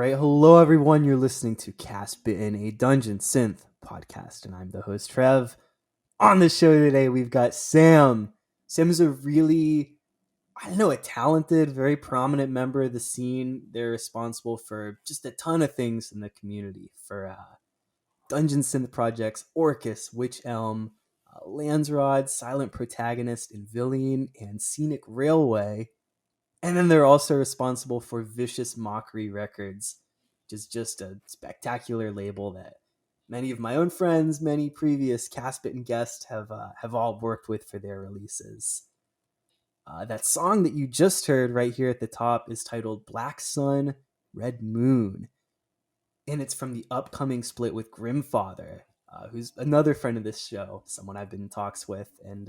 right. Hello, everyone. You're listening to Castbitten, a Dungeon Synth podcast, and I'm the host, Trev. On the show today, we've got Sam. Sam is a really, a talented, very prominent member of the scene. They're responsible for just a ton of things in the community for Dungeon Synth projects, ORCUS, Witch Elm, Landsrod, Silent Protagonist, and Villein, and Scenic Railway. And then they're also responsible for Vicious Mockery Records, which is just a spectacular label that many of my own friends, many previous Castbitten guests have all worked with for their releases. That song that you just heard right here at the top is titled Black Sun, Red Moon. And it's from the upcoming split with Grimfather, who's another friend of this show, someone I've been in talks with. And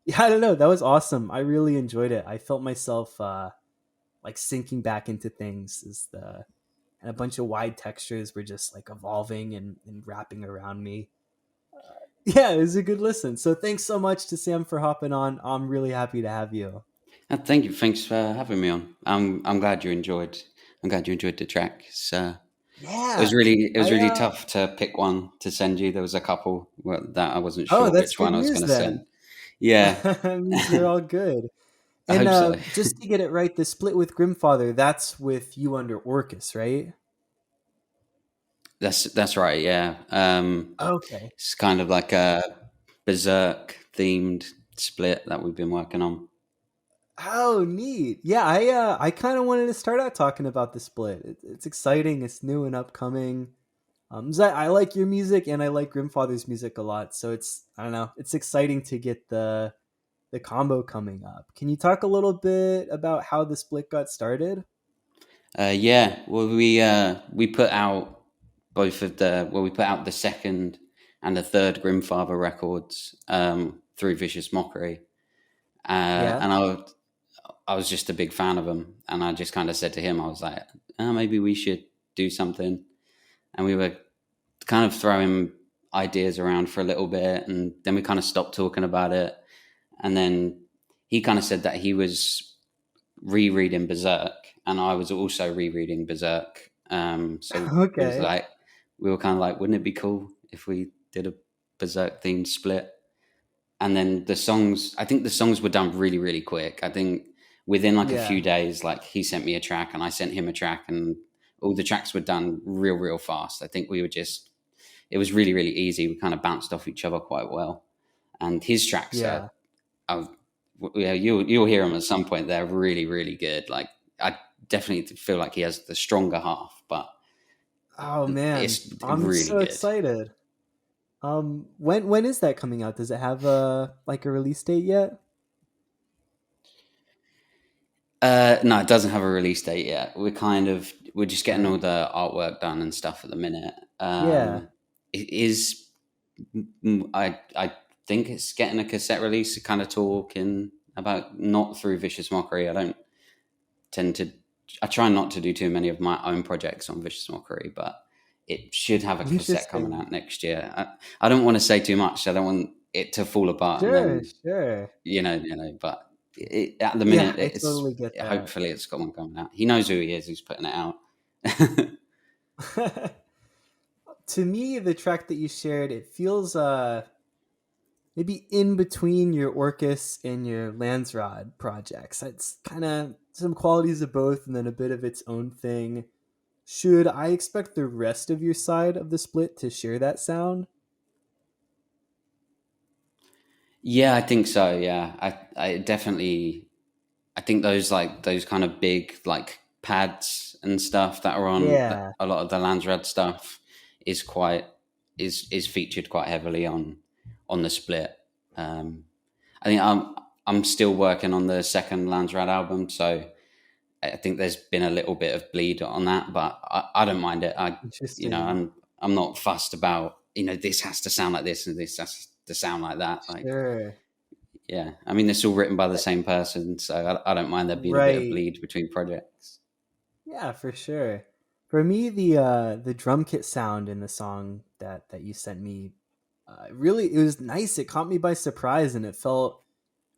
yeah, I don't know. That was awesome. I really enjoyed it. I felt myself like sinking back into things and a bunch of wide textures were just like evolving and wrapping around me. Yeah, it was a good listen. So thanks so much to Sam for hopping on. I'm really happy to have you. Thank you. Thanks for having me on. I'm glad you enjoyed. I'm glad you enjoyed the track. Yeah, It was really tough to pick one to send you. There was a couple that I wasn't oh, sure that's which good one I was news going to send. then. Yeah, Means they're all good. I And hope so. just to get it right, the split with Grimfather, that's with you under ORCUS, right? That's right. Yeah, Okay. it's kind of like a berserk themed split that we've been working on. Oh, neat. Yeah, I kind of wanted to start out talking about the split. It's exciting. It's new and upcoming. 'Cause I like your music and I like Grimfather's music a lot. So it's I don't know. It's exciting to get the combo coming up. Can you talk a little bit about how the split got started? Yeah, well, we put out we put out the second and the third Grimfather records through Vicious Mockery, Yeah. and I was just a big fan of them, and I just kind of said to him, I was like, maybe we should do something, and we were kind of throwing ideas around for a little bit, and then we kind of stopped talking about it, and then he kind of said that he was rereading Berserk, and I was also rereading Berserk. So it was Okay. like we were kind of like, wouldn't it be cool if we did a Berserk themed split? And then I think the songs were done really, really quick. I think within like a few Yeah. days, like he sent me a track and I sent him a track, and all the tracks were done real, real fast. I think it was really, really easy. We kind of bounced off each other quite well. And his tracks Yeah. are yeah, you'll hear him at some point. They're really, really good. Like I definitely feel like he has the stronger half, but Oh man, it's I'm really so good. excited. When is that coming out? Does it have a like a release date yet? No, it doesn't have a release date yet. We're just getting all Right. the artwork done and stuff at the minute. Yeah. It is. I think it's getting a cassette release. Kind of talking about not through Vicious Mockery. I don't tend to. I try not to do too many of my own projects on Vicious Mockery, but it should have a cassette coming Interesting. out next year. I don't want to say too much. I don't want it to fall apart, and Sure, then sure. But at the Yeah, minute, I totally get that. hopefully it's got one coming out. He knows who he is. He's putting it out. To me, the track that you shared, it feels maybe in between your Orcus and your Landsrod projects. It's kind of some qualities of both and then a bit of its own thing. Should I expect the rest of your side of the split to share that sound? Yeah, I think so. Yeah, I definitely. I think those kind of big like pads and stuff that are on Yeah. a lot of the Landsred stuff is quite is featured quite heavily on the split. Um, I think I'm still working on the second Landsred album, so I think there's been a little bit of bleed on that, but I don't mind it. Interesting. I'm not fussed about this has to sound like this and this has to sound like that. Like Sure. yeah, I mean it's all written by the same person, so I don't mind there being a bit of Right. bleed between projects. Yeah, for sure. For me, the drum kit sound in the song that you sent me, really it was nice. It caught me by surprise, and it felt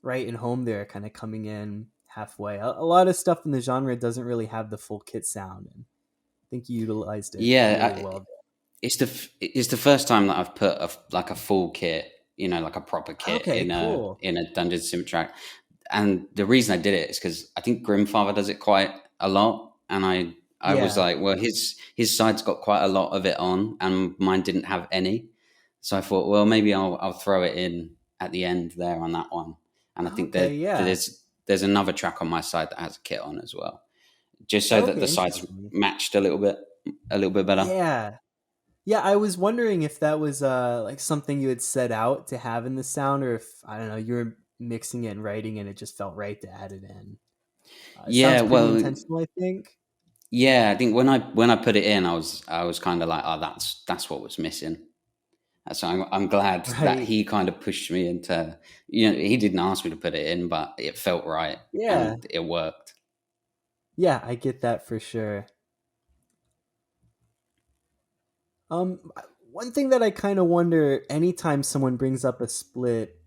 right and home there, kind of coming in halfway. A lot of stuff in the genre doesn't really have the full kit sound, and think you utilized it Yeah, really well. it's the first time that I've put like a full kit, like a proper kit Okay, cool. in a Dungeon Sim track. And the reason I did it is because I think Grimfather does it quite a lot, and I was Yeah. like, well, his side's got quite a lot of it on, and mine didn't have any. So I thought, well, maybe I'll throw it in at the end there on that one. And I think Okay, that yeah. there's another track on my side that has a kit on as well, just so that Okay, the sides interesting. matched a little bit better. Yeah. Yeah, I was wondering if that was like something you had set out to have in the sound, or if I don't know, you were mixing it and writing and it just felt right to add it in. It sounds Yeah, pretty well, intentional, I think. yeah, I think when I put it in, I was kind of like, oh, that's what was missing. So I'm glad that Right. he kind of pushed me into, he didn't ask me to put it in, but it felt right Yeah. and it worked. Yeah, I get that for sure. One thing that I kind of wonder anytime someone brings up a split,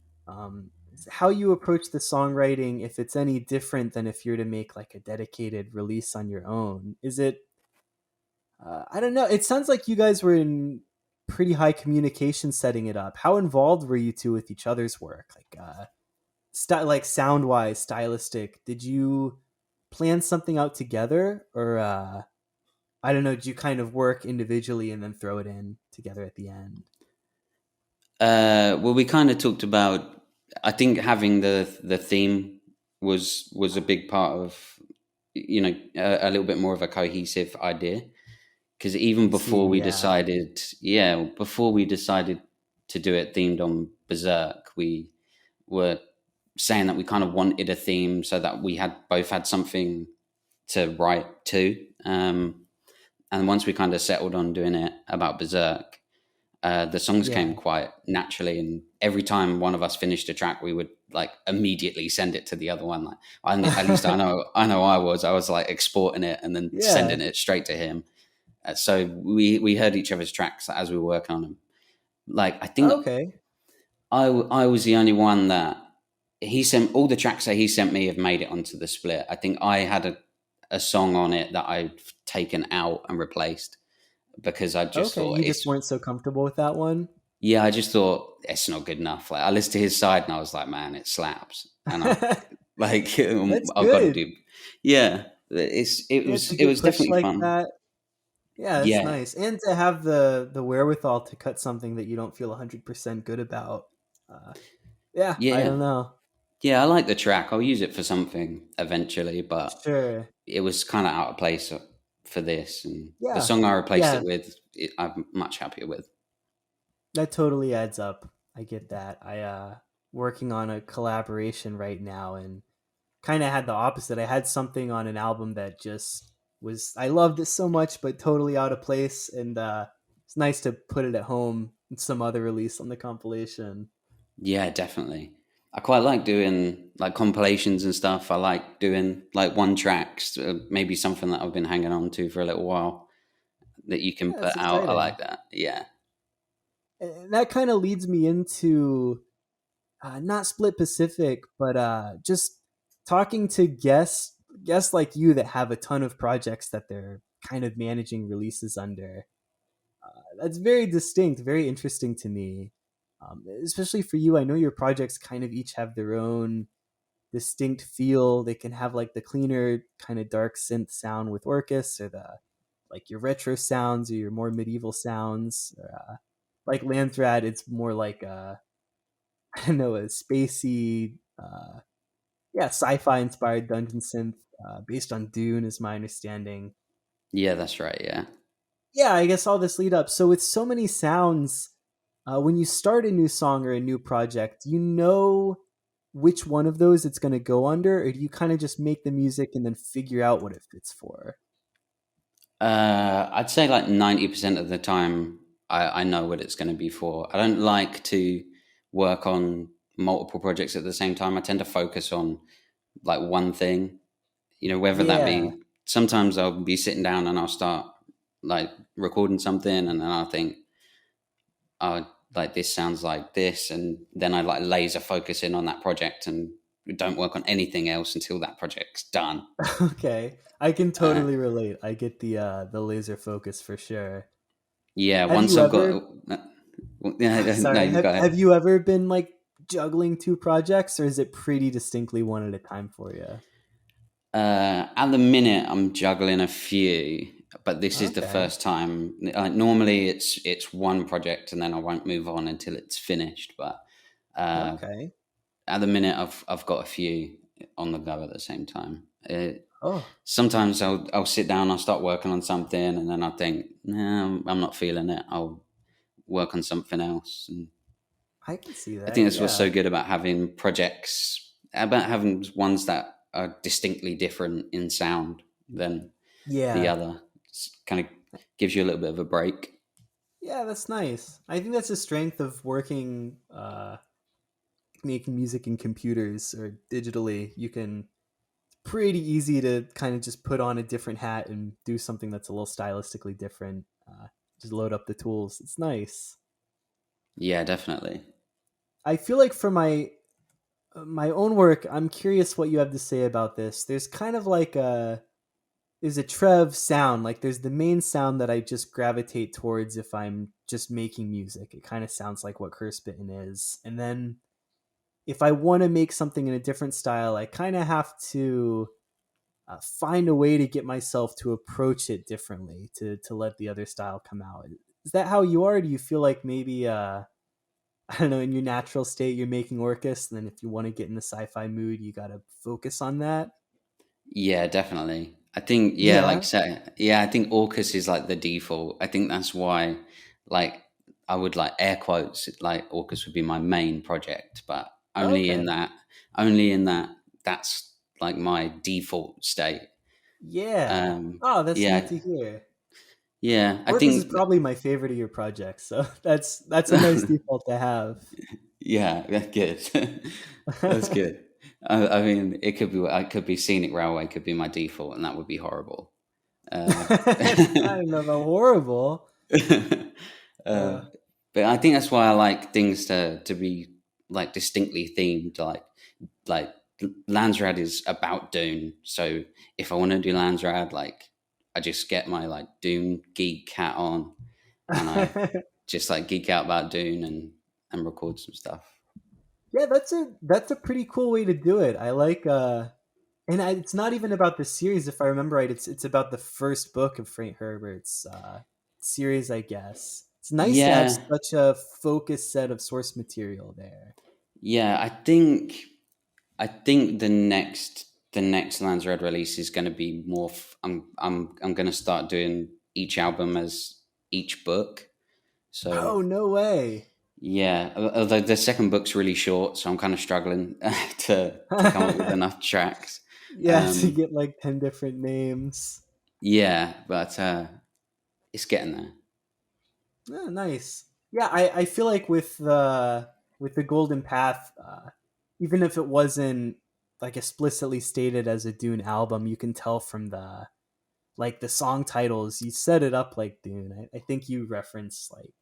is how you approach the songwriting, if it's any different than if you're to make like a dedicated release on your own. Is it I don't know. It sounds like you guys were in pretty high communication setting it up. How involved were you two with each other's work? Like sound wise, stylistic. Did you plan something out together, or I don't know? Did you kind of work individually and then throw it in together at the end? Well, we kind of talked about, I think having the theme was a big part of, a little bit more of a cohesive idea. Because even I see. Yeah. before we decided to do it themed on Berserk, we were saying that we kind of wanted a theme so that we had both had something to write to. And once we kind of settled on doing it about Berserk, the songs came Yeah. quite naturally. And every time one of us finished a track, we would like immediately send it to the other one. Like, at least I was like exporting it and then Yeah. sending it straight to him. So we heard each other's tracks as we were working on them. Like I think Okay. I was the only one that he sent. All the tracks that he sent me have made it onto the split. I think I had a song on it that I've taken out and replaced because I just Okay. thought You just weren't so comfortable with that one. I just thought it's not good enough. Like I listened to his side and I was like, man, it slaps, and I like That's I've got to good. do. Yeah, Yeah, to it get was pushed definitely like fun. that. Yeah, that's Yeah, nice. And to have the wherewithal to cut something that you don't feel 100% good about. Uh, yeah, I yeah. don't know. Yeah, I like the track. I'll use it for something eventually, but Sure. it was kind of out of place for this. And the Yeah. song I replaced Yeah, it with, I'm much happier with. that totally adds up. I get that. I working on a collaboration right now and kind of had the opposite. I had something on an album that just was I loved it so much but totally out of place, and it's nice to put it at home in some other release on the compilation. Yeah, definitely. I quite like doing like compilations and stuff. I like doing like one tracks, maybe something that I've been hanging on to for a little while that you can Yeah, it's put out. I exciting. like that. Yeah. And that kind of leads me into not Split Pacific, but just talking to guests like you that have a ton of projects that they're kind of managing releases under. That's very distinct, very interesting to me. Especially for you, I know your projects kind of each have their own distinct feel. They can have like the cleaner, kind of dark synth sound with ORCUS, or the like your retro sounds, or your more medieval sounds. Or, like Lanthrad, it's more like I don't know, a spacey, yeah, sci-fi inspired dungeon synth based on Dune, is my understanding. Yeah, that's right. Yeah. Yeah, I guess all this lead up. So with so many sounds, when you start a new song or a new project, do you know which one of those it's going to go under, or do you kind of just make the music and then figure out what it fits for? I'd say like 90% of the time, I know what it's going to be for. I don't like to work on multiple projects at the same time. I tend to focus on like one thing, whether that Yeah. be sometimes I'll be sitting down and I'll start like recording something and then I'll think, oh, like this sounds like this. And then I like laser focus in on that project and don't work on anything else until that project's done. Okay, I can Uh, totally relate. I get the laser focus for sure. yeah, Have once you I've got, ever yeah, no, sorry, you go have ahead. you ever been like juggling two projects, or is it pretty distinctly one at a time for you? At the minute, I'm juggling a few, but this is the Okay. first time. Normally, it's one project, and then I won't move on until it's finished. But uh, Okay. at the minute, I've got a few on the go at the same time. Oh, Sometimes I'll sit down, I'll start working on something, and then I think, no, I'm not feeling it. I'll work on something else. And I can see I think that. that's what's Yeah. so good about having projects, about having ones that are distinctly different in sound than the Yeah. other. Kind of gives you a little bit of a break. Yeah, that's nice. I think that's a strength of working making music in computers or digitally. You can pretty easy to kind of just put on a different hat and do something that's a little stylistically different. Just load up the tools. It's nice. Yeah, definitely. I feel like for my own work, I'm curious what you have to say about this. There's kind of like a Trev sound. Like there's the main sound that I just gravitate towards if I'm just making music. It kind of sounds like what Castbitten is. And then if I want to make something in a different style, I kind of have to find a way to get myself to approach it differently to let the other style come out. Is that how you are? Do you feel like maybe I don't know, in your natural state you're making Orcus, and then if you want to get in the sci-fi mood, you got to focus on that? Yeah, definitely. I think, yeah, like Yeah. say, yeah, I think AUKUS is like the default. I think that's why, like, I would like air quotes, like AUKUS would be my main project, but Okay. only in that, that's like my default state. Yeah. Oh, that's neat Yeah, to hear. yeah, I Orcus is think, probably my favorite of your projects, so that's a nice default to have. yeah, that's good. That's good. I mean, I could be Scenic Railway could be my default, and that would be horrible. Uh, It's kind of a horrible. uh, Uh, but I think that's why I like things to be like distinctly themed. Like Landsrad is about Dune, so if I want to do Landsrad, like I just get my like Dune geek hat on, and I just like geek out about Dune and record some stuff. yeah, that's a pretty cool way to do it. I like it's not even about the series if I remember right. It's about the first book of Frank Herbert's series, I guess. It's nice to have Yeah, such a focused set of source material there. yeah. I think the next Landsrad release is going to be more. I'm going to start doing each album as each book. So Oh, no way. yeah, although the second book's really short, so I'm kind of struggling to come up with enough tracks. Yeah, to Um, get like 10 different names. yeah, but it's getting there. Oh, nice. Yeah, I feel like with the Golden Path, even if it wasn't like explicitly stated as a Dune album, you can tell from the song titles. You set it up like Dune. I think you reference like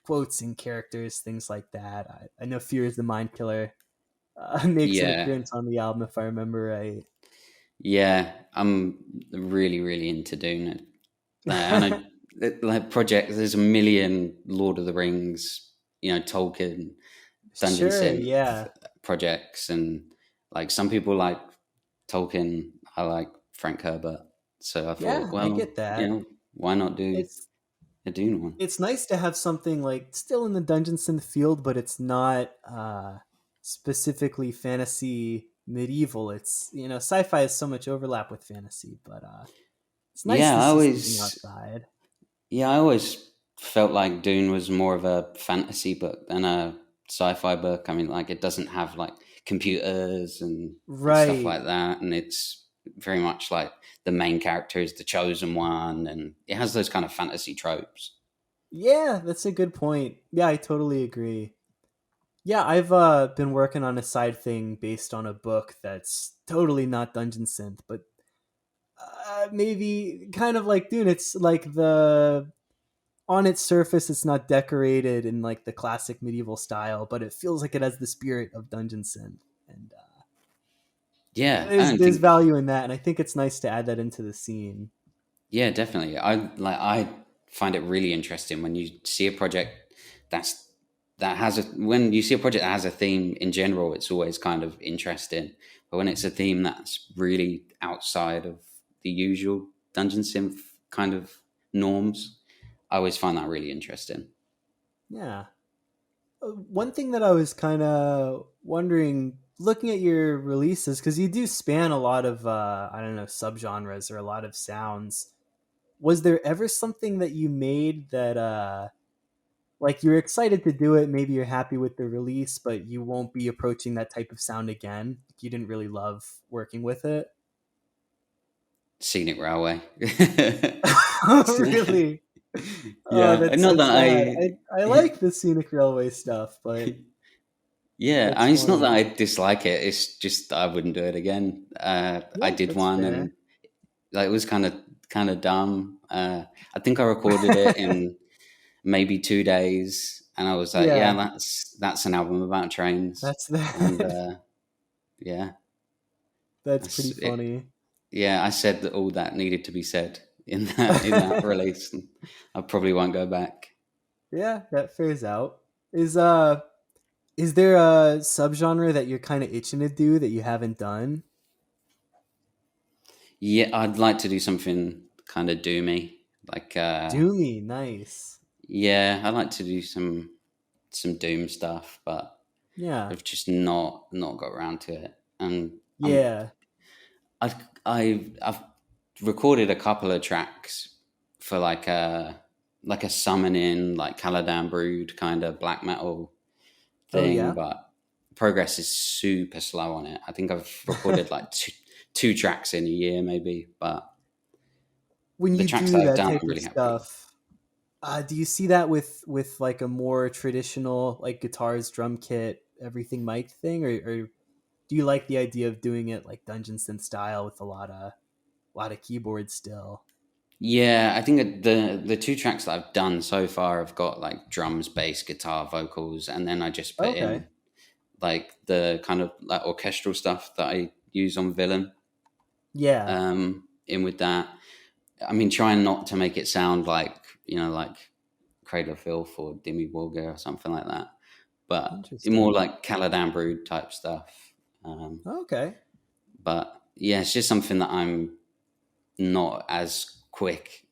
quotes and characters, things like that. I know Fear is the Mind Killer makes an Yeah, appearance on the album if I remember right. yeah, I'm really really into doing it. And like projects. There's a million Lord of the Rings, Tolkien, Dungeon Sure, Synth yeah. projects, and like some people like Tolkien. I like Frank Herbert, so I thought, Yeah, I well, get that. why not do It's a Dune one? it's nice to have something like still in the Dungeon Synth field, but it's not specifically fantasy medieval. It's sci-fi has so much overlap with fantasy, but it's nice Yeah, to I see something always, outside. yeah, I always felt like Dune was more of a fantasy book than a sci-fi book. I mean, like it doesn't have like computers and stuff Right. like that, and it's very much like the main character is the chosen one, and it has those kind of fantasy tropes. Yeah, that's a good point. Yeah, I totally agree. Yeah, I've been working on a side thing based on a book that's totally not Dungeon Synth, but maybe kind of like Dune. It's like the on its surface, it's not decorated in like the classic medieval style, but it feels like it has the spirit of Dungeon Synth. And Yeah, I don't There's think. value in that, and I think it's nice to add that into the scene. Yeah, definitely. I find it really interesting when you see a project that's that has a when you see a project that has a theme in general, it's always kind of interesting. But when it's a theme that's really outside of the usual dungeon synth kind of norms, I always find that really interesting. Yeah. One thing that I was kind of wondering, looking at your releases, because you do span a lot of, I don't know, subgenres or a lot of sounds. Was there ever something that you made that, like you're excited to do it, maybe you're happy with the release, but you won't be approaching that type of sound again? You didn't really love working with it? Scenic Railway. Really? Oh, Yeah, that's not so that sad. I like the scenic railway stuff, but Yeah, I that's mean, it's not that funny. I dislike it. It's just that I wouldn't do it again. I Yeah, did that's one, fair. and like it was kind of dumb. I think I recorded it in maybe 2 days, and I was like, "Yeah, Yeah, that's an album about trains." that's And that. yeah, That's pretty that's it. funny. Yeah, I said that all that needed to be said in that release. And I probably won't go back. Yeah, that fares out. Is is there a subgenre that you're kind of itching to do that you haven't done? Yeah, I'd like to do something kind of doomy, like Doomy, nice. yeah, I'd like to do some doom stuff, but Yeah. I've just not got around to it. And I'm Yeah. I've I've recorded a couple of tracks for like a summoning like Caladan Brood kind of black metal Oh thing, yeah. but progress is super slow on it. I think I've recorded like two tracks in a year maybe, but When the you tracks do that I've that done type I'm of really happy with. stuff, do you see that with like a more traditional like guitars, drum kit, everything mic thing, or do you like the idea of doing it like dungeon synth style with a lot of keyboards still? Yeah, I think that the two tracks that I've done so far have got like drums, bass, guitar, vocals, and then I just put Okay. in like the kind of like orchestral stuff that I use on Villein Yeah. in with that. I mean, trying not to make it sound like like Cradle of Filth or Dimmy Borgir or something like that, but more Interesting. like Caladan Brood type stuff. Um, Okay. but yeah, it's just something that I'm not as quick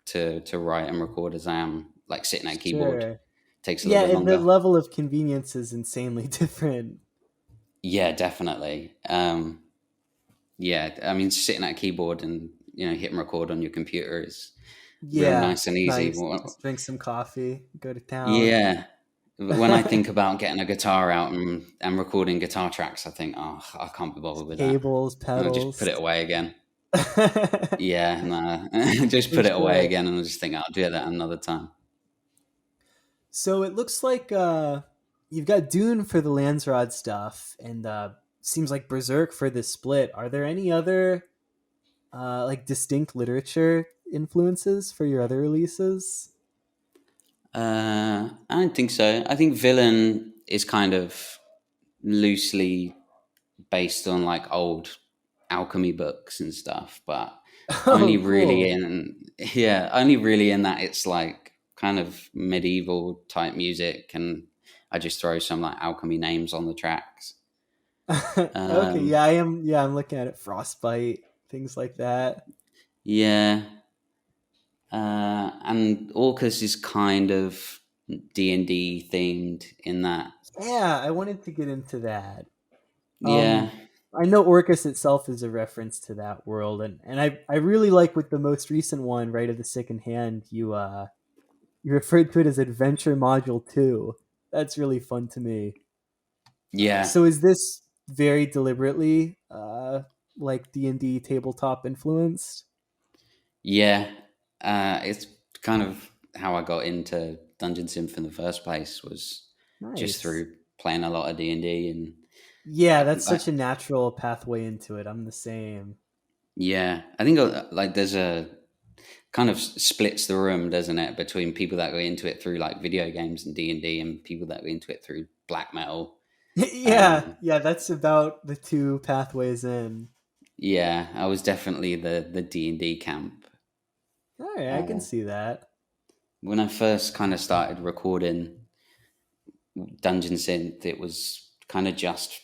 to write and record as I am like sitting at a keyboard. Sure. Takes a little Yeah, bit and the longer. level of convenience is insanely different. Yeah, definitely. Yeah, I mean, sitting at a keyboard and hitting record on your computer is real Yeah, nice and easy. nice. Just drink some coffee, go to town. Yeah, when I think about getting a guitar out and recording guitar tracks, I think, oh, I can't be bothered with that. Cables, And I'll just put pedals. it away again. For Yeah, no, just put it away sure. again, and I'll just think I'll do that another time. So it looks like you've got Dune for the Landsrod stuff, and seems like Berserk for the split. Are there any other like distinct literature influences for your other releases? I don't think so. I think Villain is kind of loosely based on like old alchemy books and stuff, but only Oh, really cool. in yeah, only really in that it's like kind of medieval type music, and I just throw some like alchemy names on the tracks. Okay, Um, yeah, I am. Yeah, I'm looking at it. Frostbite, things like that. yeah, and Orcus is kind of D&D themed in that. Yeah, I wanted to get into that. Yeah, Um, I know Orcus itself is a reference to that world, and I really like with the most recent one, right of the Second Hand. You referred to it as Adventure Module Two. That's really fun to me. yeah, So is this very deliberately like D&D tabletop influenced? yeah. It's kind of how I got into Dungeon Synth in the first place was just Nice. through playing a lot of D&D and Yeah, I, that's I, such a natural pathway into it. I'm the same. yeah, I think like there's a kind of splits the room, doesn't it, between people that go into it through like video games and D&D and people that go into it through black metal. Yeah, yeah, that's about the two pathways in. Yeah, I was definitely the D&D camp. All right, I can Uh, see that. when I first kind of started recording Dungeon Synth, it was kind of just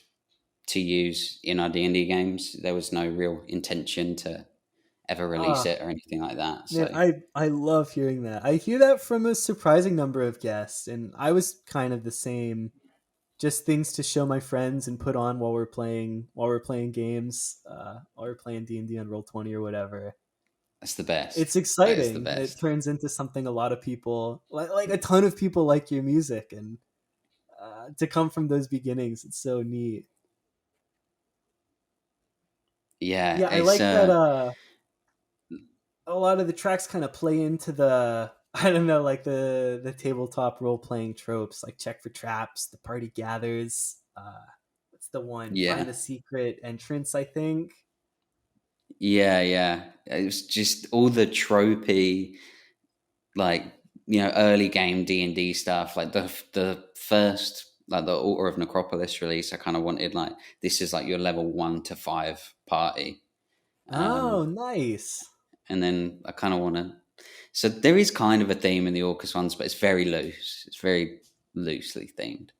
to use in our D&D games. There was no real intention to ever release Ah, it or anything like that. man, So I love hearing that. I hear that from a surprising number of guests, and I was kind of the same. Just things to show my friends and put on while we're playing games, while we're playing D&D on Roll20 or whatever. that's the best. It's That is the exciting. It best. turns into something a lot of people like a ton of people like your music, and to come from those beginnings, it's so neat. Yeah, Yeah, I it's like that. A lot of the tracks kind of play into the I don't know, like the tabletop role playing tropes, like check for traps, the party gathers. What's the one? yeah. Find the secret entrance. I think. Yeah, yeah. It was just all the tropey, like early game D&D stuff. Like the first, like the Altar of Necropolis release. I kind of wanted like this is like your level 1 to 5 party, Oh, um, nice. and then I kind of want to. So there is kind of a theme in the Orcus ones, but it's very loose. It's very loosely themed.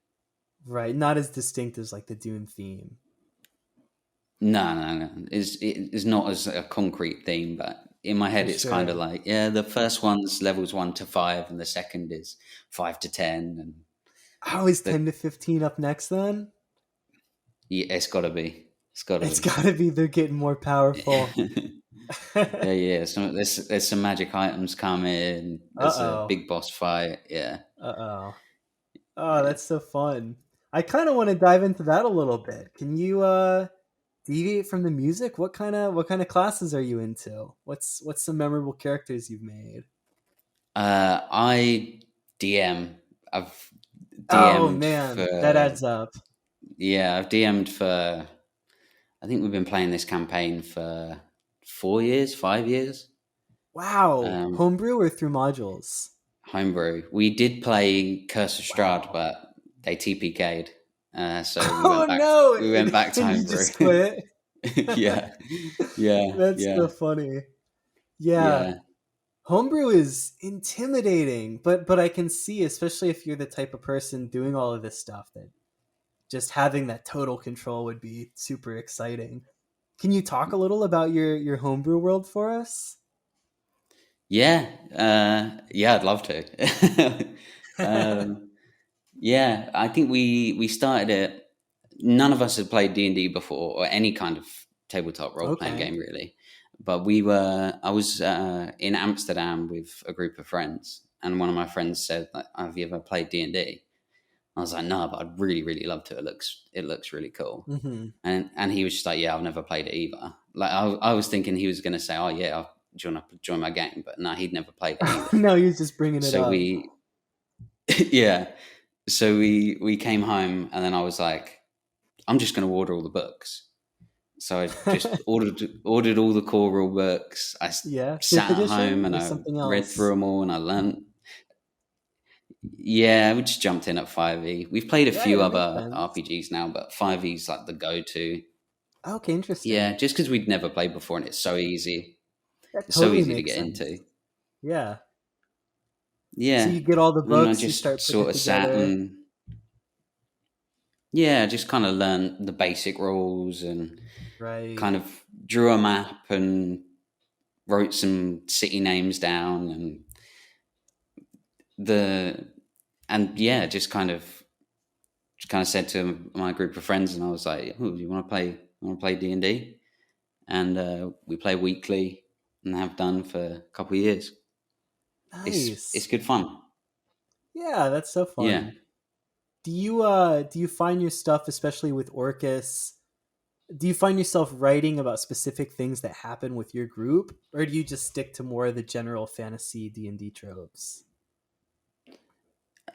Right, not as distinct as like the Dune theme. No, no, no. It's not as a concrete theme, but in my For head, it's kind of sure. like, yeah, the first one's levels 1 to 5, and the second is 5 to 10, and How is the 10 to 15 up next then? yeah, it's got to be, it's got to It's be. got to be they're getting more powerful. Yeah, yeah. There's some magic items coming. There's a Uh-oh. big boss fight. Yeah, Uh-oh. Oh, yeah. that's so fun. I kind of want to dive into that a little bit. Can you deviate from the music? What kind of classes are you into? What's some memorable characters you've made? I DM. I've Oh DM'd man, that for adds up. yeah. I've DM'd for. I think we've been playing this campaign for 4 years, 5 years. Wow. Um, Homebrew or through modules? Homebrew. We did play Curse of Strahd, Wow. but they TPK'd, so we Oh went back. no, We went back to and you Homebrew. just quit. Yeah, yeah, That's yeah, so funny. Yeah, yeah, homebrew is intimidating, but I can see, especially if you're the type of person doing all of this stuff, that just having that total control would be super exciting. Can you talk a little about your homebrew world for us? yeah, yeah. I'd love to. um, yeah, I think we started it. None of us had played D&D before, or any kind of tabletop role playing Okay. game really. But we were. I was in Amsterdam with a group of friends, and one of my friends said, like, "Have you ever played D&D?" I was like, "No, but I'd really love to. It looks really cool." Hmm. And he was just like, "Yeah, I've never played it either." Like I was thinking he was going to say, "Oh yeah, do you want to join my game?" But no, he'd never played it either. No, he's just bringing it So up. we, yeah, so we came home, and then I was like, "I'm just going to order all the books." So I just ordered all the core rule books. Yeah, fifth Sat at home edition and or I something read through else. them all, and I learned. Yeah, we just jumped in at 5e. We've played a Right, few that makes other sense. RPGs now, but 5e's like the go-to. Okay, Yeah, interesting. just because we'd never played before, and it's so easy. That It's so totally easy to makes get sense. into. Yeah. So Yeah, you get all the and then I books, you just start putting sort it of sat together. and yeah, just kind of learned the basic rules and Right. kind of drew a map and wrote some city names down the and yeah, just kind of said to my group of friends, and I was like, "Oh, do you want to play? Want to play D&D?" And we play weekly and have done for a couple of years. It's Nice. good fun. Yeah, that's so Yeah. fun. Do you find your stuff, especially with Orcus, do you find yourself writing about specific things that happen with your group, or do you just stick to more of the general fantasy D&D tropes?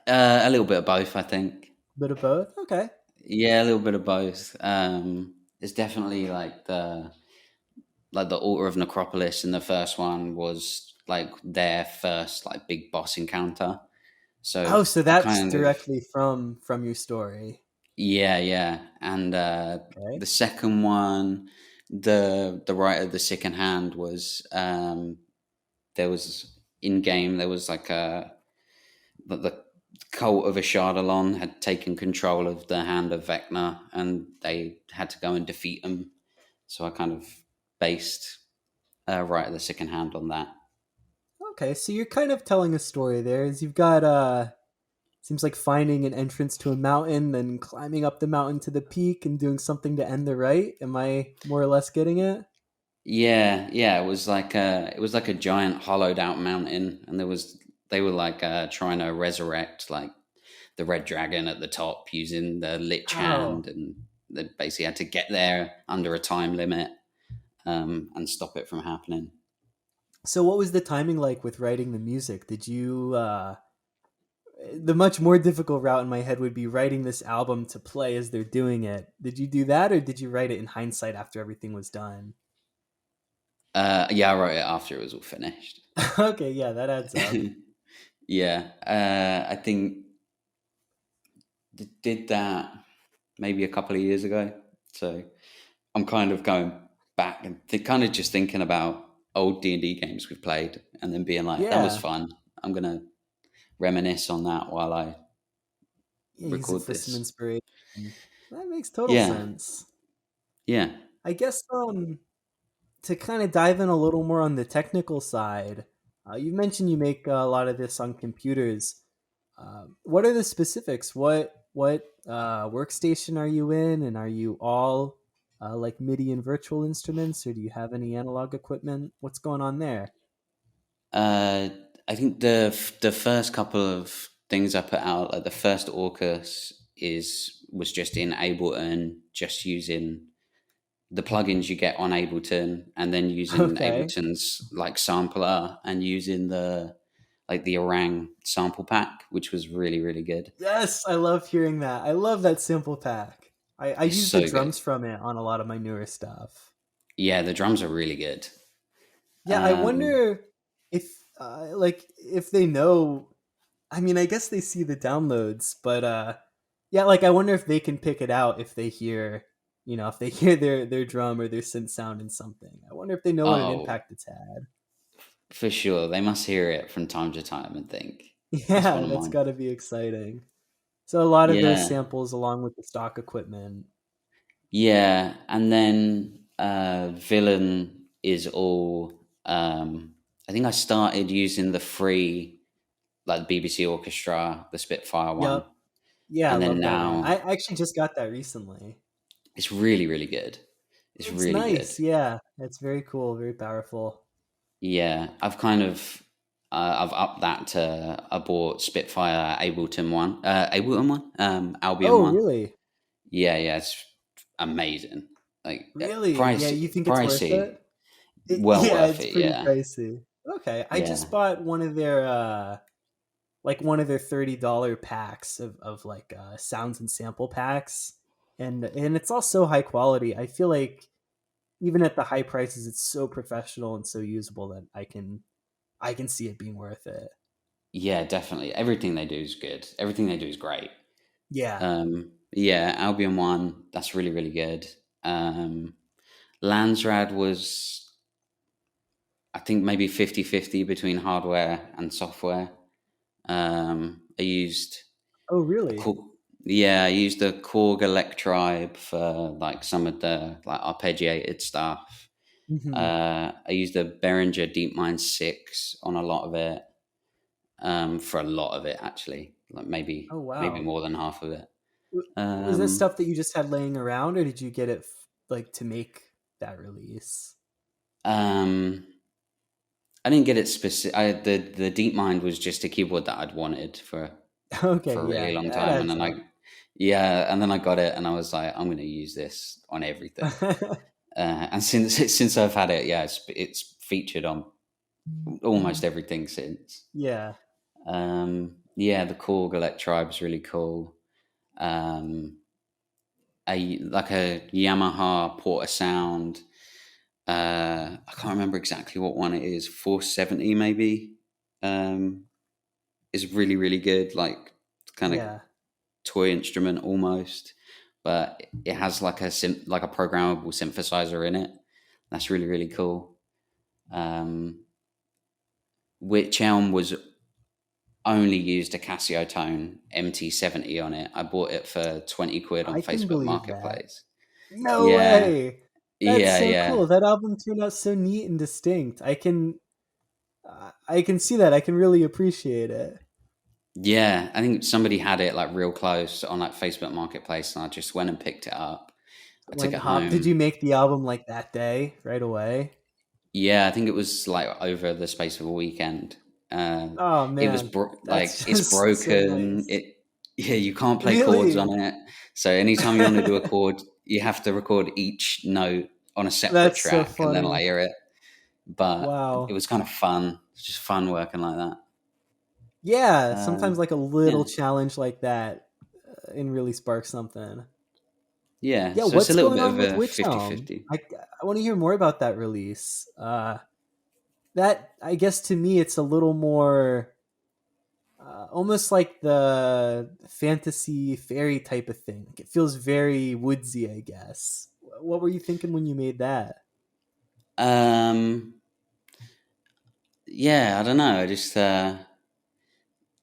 A little bit of both, I think. Bit of both? Okay. Yeah, a little bit of both. It's definitely like the Altar of Necropolis in the first one was like their first like big boss encounter. So Oh, so I that's kind of directly from your story. Yeah. And Okay. the second one, the writer of the second hand was there was in game there was like the cult of Ashardalon had taken control of the hand of Vecna, and they had to go and defeat them. So I kind of based Right of the Second Hand on that. Okay, so you're kind of telling a story there. Is you've got seems like finding an entrance to a mountain, then climbing up the mountain to the peak and doing something to end the rite. Am I more or less getting it? Yeah. It was like a giant hollowed out mountain, and they were like trying to resurrect like the red dragon at the top using the Lich Oh. Hand, and they basically had to get there under a time limit and stop it from happening. So what was the timing like with writing the music? Did you the much more difficult route in my head would be writing this album to play as they're doing it. Did you do that or did you write it in hindsight after everything was done? Yeah, I wrote it after it was all finished. Okay, yeah, that adds up. Yeah, I think did that maybe a couple of years ago. So I'm kind of going back and kind of just thinking about old D&D games we've played, and then being like, that was Yeah. fun. I'm gonna reminisce on that while I Yeah, use it record for some this. inspiration. That makes total Yeah, sense. yeah. I guess to kind of dive in a little more on the technical side, you mentioned you make a lot of this on computers. What are the specifics? What workstation are you in, and are you all like MIDI and virtual instruments, or do you have any analog equipment? What's going on there? Uh, I think the first couple of things I put out, like the first ORCUS, was just in Ableton, just using the plugins you get on Ableton, and then using Okay. Ableton's like sampler and using the Orang sample pack, which was really good. Yes, I love hearing that. I love that simple pack. I It's use the so good. drums from it on a lot of my newer stuff. Yeah, the drums are really good. Yeah, I Um, wonder if like if they know. I mean, I guess they see the downloads, but yeah, like I wonder if they can pick it out if they hear, if they hear their drum or their synth sound in something. I wonder if they know what an oh, impact it's had. for sure, they must hear it from time to time and think that's one Yeah, of that's mine. got to be exciting. So a lot of those Yeah, samples along with the stock equipment. yeah, and then Villein is all. I think I started using the free like the BBC Orchestra, the Spitfire one, Yep. Yeah, I and then love that one. now I actually just got that recently. it's really good. It's It's really good. nice. Yeah, it's very cool, very powerful. Yeah, I've upped that to I bought Spitfire Ableton one, Albion Oh, one. really? Yeah, it's amazing. Like Really? Yeah, pricey, you think it's worth pricey, it? well Yeah, worth it's it. pretty Yeah, pricey. Okay, I just yeah, bought one of their one of their $30 packs of like sounds and sample packs, and it's all so high quality. I feel like even at the high prices, it's so professional and so usable that I can see it being worth it. yeah. Definitely, everything they do is good. Everything they do is great. Yeah. Yeah, Albion one, that's really good. Um, Landsrad was, I think, maybe 50-50 between hardware and software. I used Oh, a really? Korg, yeah, I used a Korg Electribe for like some of the like arpeggiated stuff. Hmm. I used a Behringer DeepMind 6 on a lot of it, for a lot of it actually, like Oh, maybe wow. more than half of it. Was this Um, stuff that you just had laying around, or did you get it like to make that release? um, I didn't get it specific. The DeepMind was just a keyboard that I'd wanted Okay, for a really yeah, long that time, and adds then up. I got it, and I was like, I'm going to use this on everything. And since since I've had it, yeah, it's featured on almost everything since. Yeah. Yeah, the Korg Electribe is really cool. Um, a Yamaha Porter Sound. I can't remember exactly what one it is. 470 maybe. Um, is really good. Like kind of Yeah. toy instrument almost, but it has like like a programmable synthesizer in it. That's really really cool. Which Elm was only used a Casio Tone MT70 on it. I bought it for 20 quid on I can Facebook believe that. Marketplace. No Yeah, way. That's yeah, so yeah, cool. That album turned out so neat and distinct. I can see that. I can really appreciate it. yeah. I think somebody had it like real close on like Facebook Marketplace, and I just went and picked it up. I took Went it hop. Did you home. make the album like that day right away? Yeah, I think it was like over the space of a weekend. Uh, Oh it was man, like that's it's just so broken. nice. It Yeah, you can't play chords Really? on it. So anytime you want to do a chord, you have to record each note on a separate That's so track and then funny. layer it. But it Wow. was kind of fun. It's just fun working like that. Yeah, sometimes Um, like a yeah, little challenge like that and really spark something. yeah. Yeah, So it's a what's little going bit on of with a Witch Elm? 50-50. I want to hear more about that release. That I guess to me it's a little more almost like the fantasy fairy type of thing. Like, it feels very woodsy, I guess. What were you thinking when you made that? Um, yeah, I don't know. I just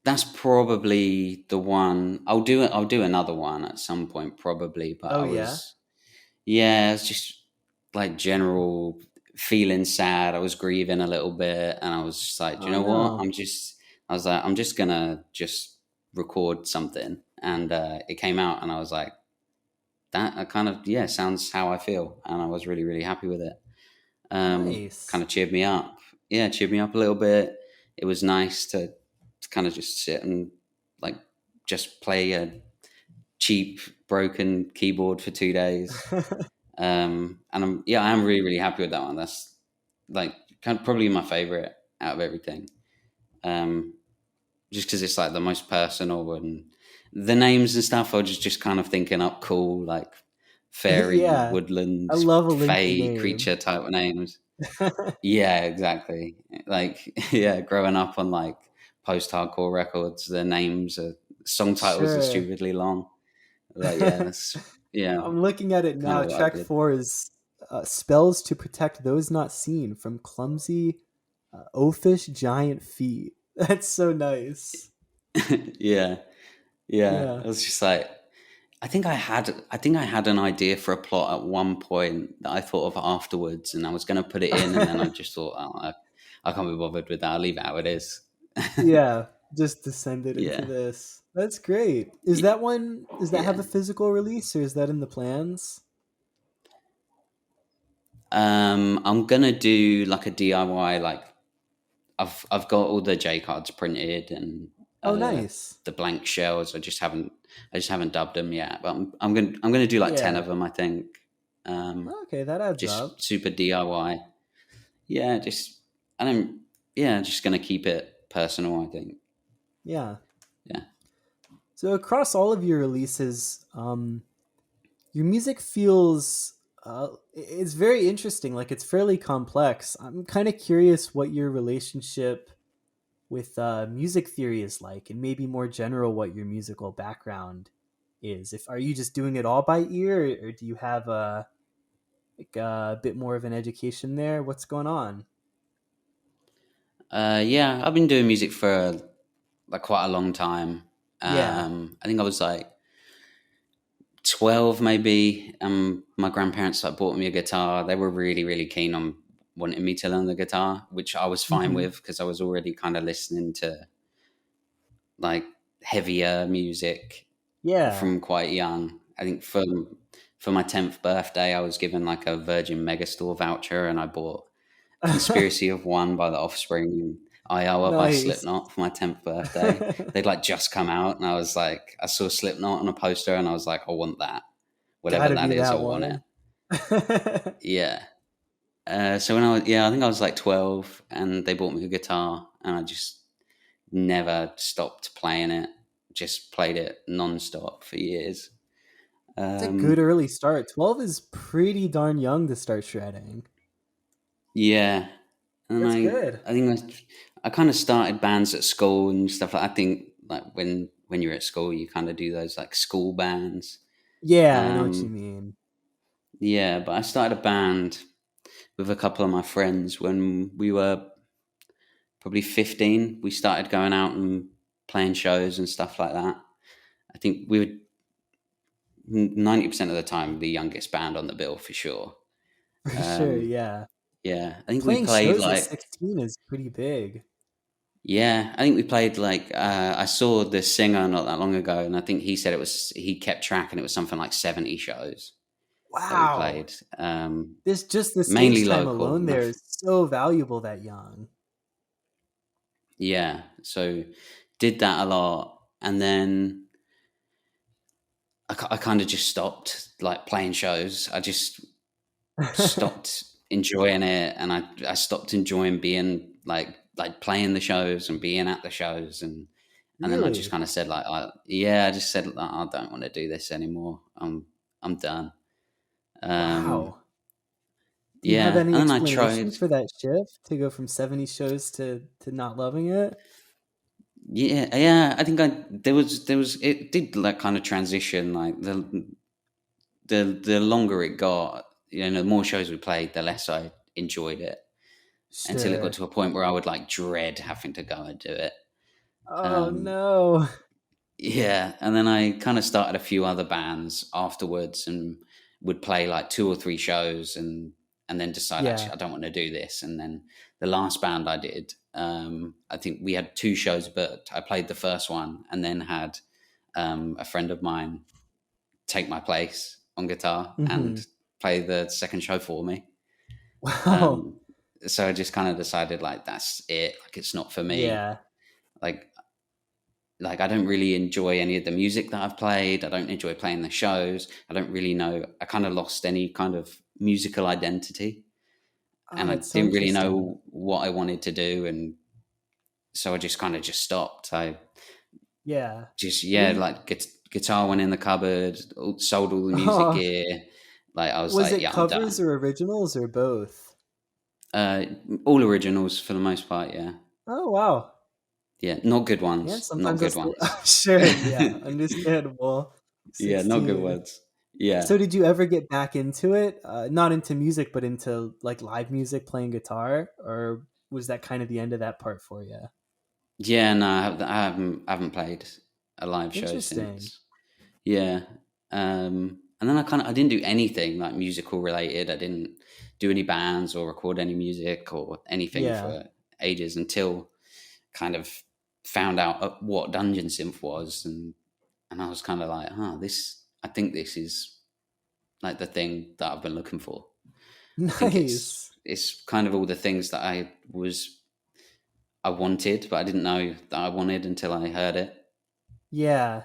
that's probably the one. I'll do it. I'll do another one at some point, probably. But Oh yeah. yeah, it's just like general feeling sad. I was grieving a little bit, and I was just like, do you Oh know what? no. I was like, I'm just gonna just record something, and it came out, and I was like, that kind of yeah sounds how I feel, and I was really really happy with it. Kind Nice. of cheered me up. Yeah, cheered me up a little bit. It was nice to kind of just sit and like just play a cheap broken keyboard for 2 days. And I'm really really happy with that one. That's like probably my favorite out of everything. Um, just because it's like the most personal and the names and stuff. I was just kind of thinking up cool like fairy, Yeah. I woodland, love a lengthy fae, name. creature type of names. Yeah, exactly. Like, yeah, growing up on like post-hardcore records, the names are song titles are Sure. stupidly long. Like, yeah, that's yeah, I'm looking at it kind now. of what I Track did. 4 is spells to protect those not seen from clumsy oafish giant feet. That's so nice. Yeah, yeah. Yeah. I was just like, I think I had an idea for a plot at one point that I thought of afterwards, and I was going to put it in, and then I just thought, oh, I can't be bothered with that. I'll leave it how it is. Yeah. Just descended into Yeah, this. That's great. Is Y- that one, does that have yeah. a physical release or is that in the plans? I'm gonna do like a DIY. Like I've got all the J cards printed and Oh, uh, nice. the blank shells. I just haven't dubbed them yet. But I'm gonna do like 10 Yeah. of them. I think. Um, Okay, that adds just up. super DIY. Yeah, just I don't. Yeah, just gonna keep it personal. I think. Yeah. Yeah. So across all of your releases, your music feels it's very interesting. Like it's fairly complex. I'm kind of curious what your relationship with music theory is like, and maybe more general what your musical background is. If are you just doing it all by ear, or do you have a bit more of an education there? What's going on? Yeah, I've been doing music for like quite a long time. Yeah. I think I was like 12 maybe. My grandparents like bought me a guitar. They were really really keen on wanting me to learn the guitar, which I was fine Hmm. with because I was already kind of listening to like heavier music Yeah. from quite young. I think for my 10th birthday I was given like a Virgin Megastore voucher, and I bought Conspiracy of One by The Offspring and Iowa by Nice. Slipknot for my 10th birthday. They'd like just come out, and I was like, I saw Slipknot on a poster, and I was like, I want that. Whatever Gotta that be is, I that want it. one. Yeah. So when I think I was like 12, and they bought me a guitar, and I just never stopped playing it. Just played it non-stop for years. It's a good Um, early start. 12 is pretty darn young to start shredding. yeah, and That's good. I think I kind of started bands at school and stuff like. I think like when when you're at school, you kind of do those like school bands. Yeah, I know what you Um, mean. yeah, but I started a band with a couple of my friends when we were probably 15. We started going out and playing shows and stuff like that. I think we were 90% of the time the youngest band on the bill for sure. For sure, Um, yeah. yeah, I think we Playing played shows at like 16 is pretty big. yeah, I think we played like I saw the singer not that long ago, and I think he said he kept track, and it was something like 70 shows that we Wow. played. This just the Mainly stage time local, alone there is so valuable that young. yeah. So did that a lot, and then I kind of just stopped like playing shows. I just stopped enjoying it, and I stopped enjoying being like playing the shows and being at the shows, and then I just Really? kind of said like I just said like, I don't want to do this anymore. I'm done. Um, Wow. Do you have yeah, any and then I explanation tried. for that shift to go from 70 shows to not loving it? Yeah. I think there was it did like kind of transition like the longer it got, the more shows we played, the less I enjoyed it until it got Sure. to a point where I would like dread having to go and do it. Oh Um, no. yeah, and then I kind of started a few other bands afterwards and would play like two or three shows and then decide Yeah. actually I don't want to do this. And then the last band I did, I think we had two shows booked. I played the first one and then had a friend of mine take my place on guitar and Hmm. play the second show for me. Wow. Um, so I just kind of decided like that's it. Like it's not for me. Yeah. Like like I don't really enjoy any of the music that I've played. I don't enjoy playing the shows. I don't really know. I kind of lost any kind of musical identity, Oh, and I that's so didn't really interesting. know what I wanted to do, and so I just kind of just stopped. I Yeah. just When like guitar went in the cupboard, sold all the music oh, gear. Like I was was like, it yeah, I'm covers done. or originals or both? Uh, all originals for the most part. Yeah, Oh wow. yeah, not good Yeah, ones. Not sometimes good that's ones. sure, yeah, understandable. Yeah, not good 16. ones. Yeah. So did you ever get back into it? Not into music, but into like live music, playing guitar, or was that kind of the end of that part for you? Yeah, no, I haven't played a live show Interesting. since. Yeah, and then I didn't do anything like musical related. I didn't do any bands or record any music or anything Yeah. for ages until kind of found out what Dungeon Synth was, and I was kind of like, this. I think this is like the thing that I've been looking for. I think it's Nice. it's kind of all the things that I wanted, but I didn't know that I wanted until I heard it. Yeah.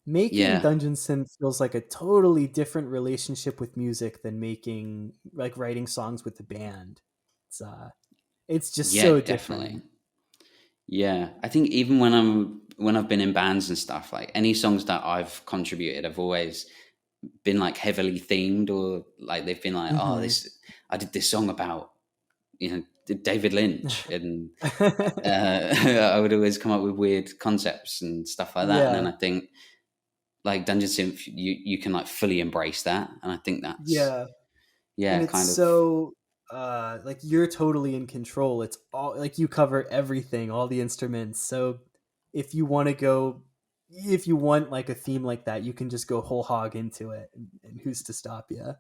Making Yeah, Dungeon Synth feels like a totally different relationship with music than making like writing songs with the band. It's uh it's just yeah, so definitely. different. Yeah, I think even when I've been in bands and stuff, like any songs that I've contributed, I've always been like heavily themed, or like they've been like, oh, Hmm. this I did this song about David Lynch, and I would always come up with weird concepts and stuff like that. And then Yeah. I think like Dungeon Synth, you can like fully embrace that, and I think that's Yeah. And yeah, it's kind of so like you're totally in control. It's all like you cover everything, all the instruments. So if you want to go if you want like a theme like that, you can just go whole hog into it and who's to stop you?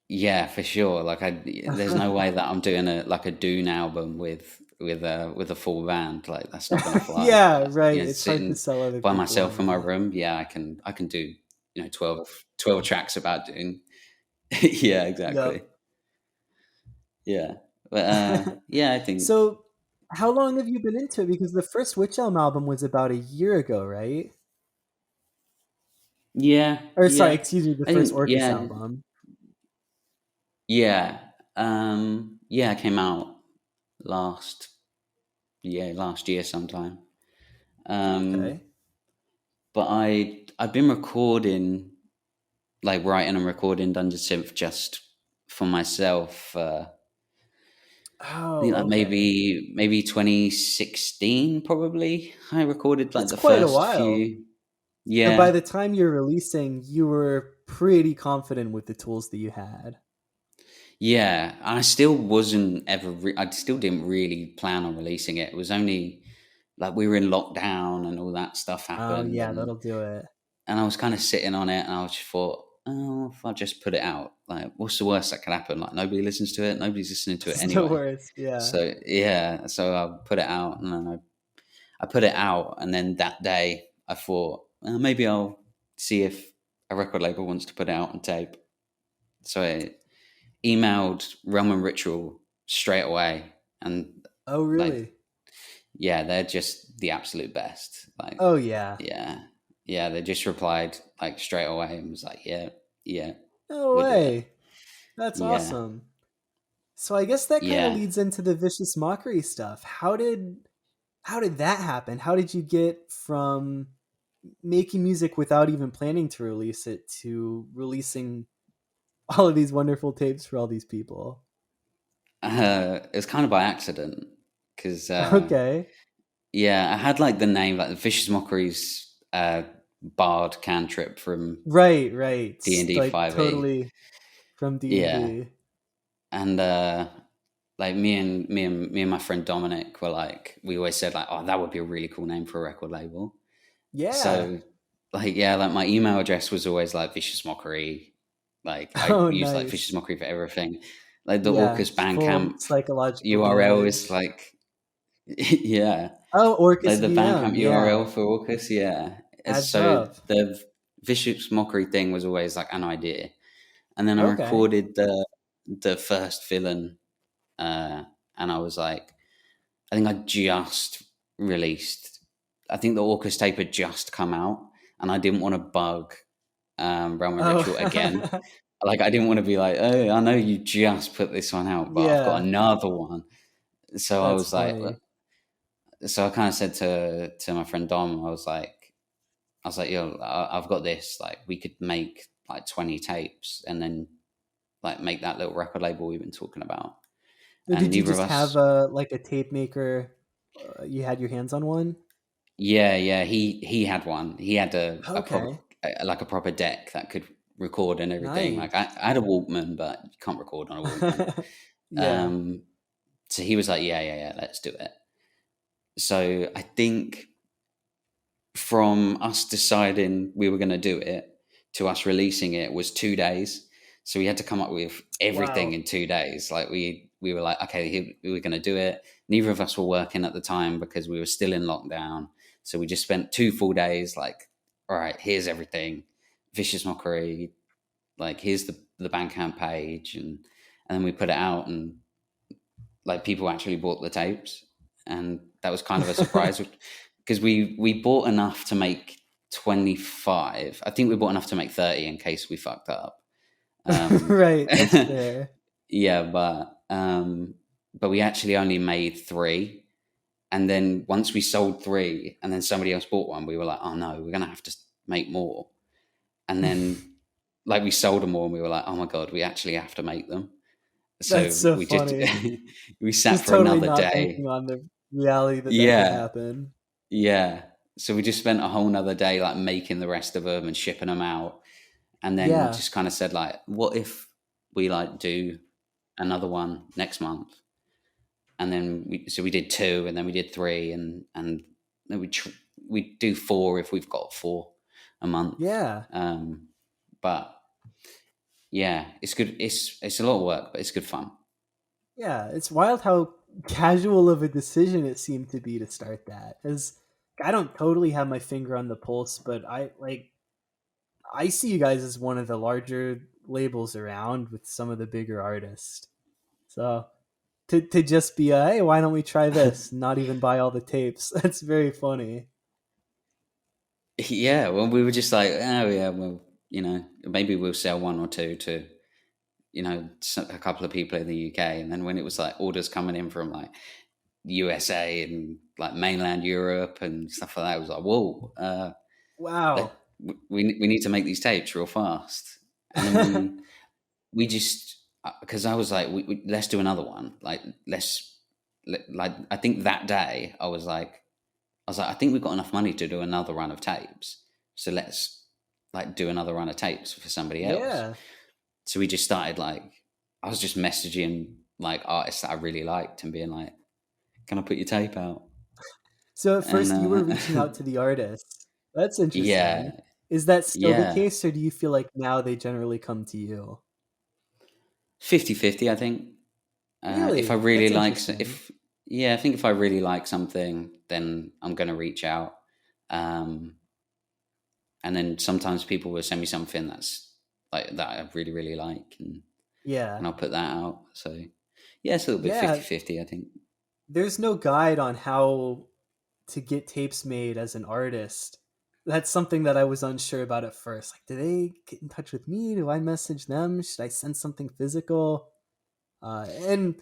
yeah, for sure. Like there's no way that I'm doing a Dune album with a full band. Like that's not gonna fly. Yeah, But right. It's hard to sitting sell other by people myself on in my that. room, yeah, I can do 12 tracks about Dune. Yeah, exactly. Yep. Yeah, but yeah, I think So how long have you been into it? Because the first Witch Elm album was about a year ago, right? yeah, Or sorry, yeah, excuse me, the I first think Orcus yeah, album. yeah, yeah. It came out last last year sometime. Um, Okay. but I've been recording, like writing and recording Dungeon Synth just for myself. I think Oh, like okay. maybe 2016 probably. I recorded like That's the quite a first while. few. So by Yeah, the time you're releasing, you were pretty confident with the tools that you had. yeah. And I still wasn't ever. I still didn't really plan on releasing it. It was only like we were in lockdown and all that stuff Oh happened, yeah, that'll do it. and I was kind of sitting on it, and I just thought, oh, if I just put it out, like, what's the worst that could happen? Like, nobody listens to it. Nobody's listening to it It's the anyway. worst. Yeah. So yeah, so I put it out, and then I put it out, and then that day I thought, maybe I'll see if a record label wants to put it out on tape. So I emailed Realm and Ritual straight away, and Oh like, really? yeah, they're just the absolute best. Like, Oh yeah. yeah, yeah, they just replied like straight away and was like, yeah, yeah, No we'll do it. way. That's Yeah, awesome. So I guess that kind of yeah. leads into the Vicious Mockery stuff. How did that happen? How did you get from making music without even planning to release it to releasing all of these wonderful tapes for all these people? It was kind of by accident because, Okay. yeah, I had like the name, like the Vicious Mockeries Bard cantrip from Right, right. D&D Like 5e. totally from Yeah, D&D. and like me and my friend Dominic were like, we always said like, oh, that would be a really cool name for a record label. Yeah. So like, yeah, like my email address was always like Vicious Mockery. Like I Oh, use like Vicious nice. Mockery for everything. Like the Yeah, ORCUS it's full bandcamp psychological URL is damage. like, yeah, Oh, like Orcus the VM. bandcamp Yeah, URL for ORCUS. Yeah. adds So up. the Vicious Mockery thing was always like an idea. And then I Okay. recorded the first Villein, uh, and I was like, I think I just released. I think the Orcus tape had just come out, and I didn't want to bug Realm and Ritual again. Oh, Like I didn't want to be like, oh, I know you just put this one out, but I've got yeah, another one. So I that's was like, funny. so I kind of said to my friend Dom, I was like, yo, I've got this. Like we could make like 20 tapes, and then like make that little record label we've been talking about. So And did you neither of just have us. a like a tape maker? You had your hands on one? Yeah, yeah. He had one. He had a proper Okay, like a proper deck that could record and everything. Like nice. I had a Walkman, but you can't record on a Walkman. Yeah. Um, so he was like, yeah, yeah, yeah, let's do it. So I think from us deciding we were going to do it to us releasing it was 2 days. So we had to come up with everything Wow. in 2 days. Like we were like, okay, we were going to do it. Neither of us were working at the time because we were still in lockdown. So we just spent 2 full days like, all right, here's everything. Vicious Mockery, like here's the Bandcamp page, and then we put it out, and like people actually bought the tapes, and that was kind of a surprise because we bought enough to make 25. I think we bought enough to make 30 in case we fucked up. Um, Right, that's fair. yeah, but we actually only made three, and then once we sold three, and then somebody else bought one, we were like, oh no, we're gonna have to make more. And then like we sold them all, and we were like, oh my god, we actually have to make them. That's So so we just funny. we sat Just for totally another not day. thinking on the reality that that could Yeah, happen. yeah. So we just spent a whole nother day like making the rest of them and shipping them out, and then Yeah. just kind of said like, what if we like do another one next month? And then we did two, and then we did three, and then we do four if we've got four a month. Yeah. But yeah, it's good. It's a lot of work, but it's good fun. Yeah, it's wild how casual of a decision it seemed to be to start that. As I don't totally have my finger on the pulse, but I see you guys as one of the larger labels around with some of the bigger artists. So to just be hey, why don't we try this? Not even buy all the tapes. That's very funny. Yeah, well, we were just like, oh yeah, well, maybe we'll sell one or two to, a couple of people in the UK, and then when it was like orders coming in from like USA and like mainland Europe and stuff like that, it was like, whoa, Wow. we need to make these tapes real fast, and then we just because I was like, let's do another one, like like I think that day I was like, I think we've got enough money to do another run of tapes. so let's like do another run of tapes for somebody else. Yeah. So we just started like, I was just messaging like artists that I really liked and being like, can I put your tape out? So at And first you were reaching out to the artists. That's interesting. yeah, Is that still the yeah, case, or do you feel like now they generally come to you? 50-50, I think. If I Really? really That's like, interesting. I think if I really like something, then I'm going to reach out. Um, and then sometimes people will send me something that's like that I really, really like, Yeah. and I'll put that out. So yeah, it's a little bit Yeah. 50-50, I think. There's no guide on how to get tapes made as an artist. That's something that I was unsure about at first. Like, do they get in touch with me? Do I message them? Should I send something physical? And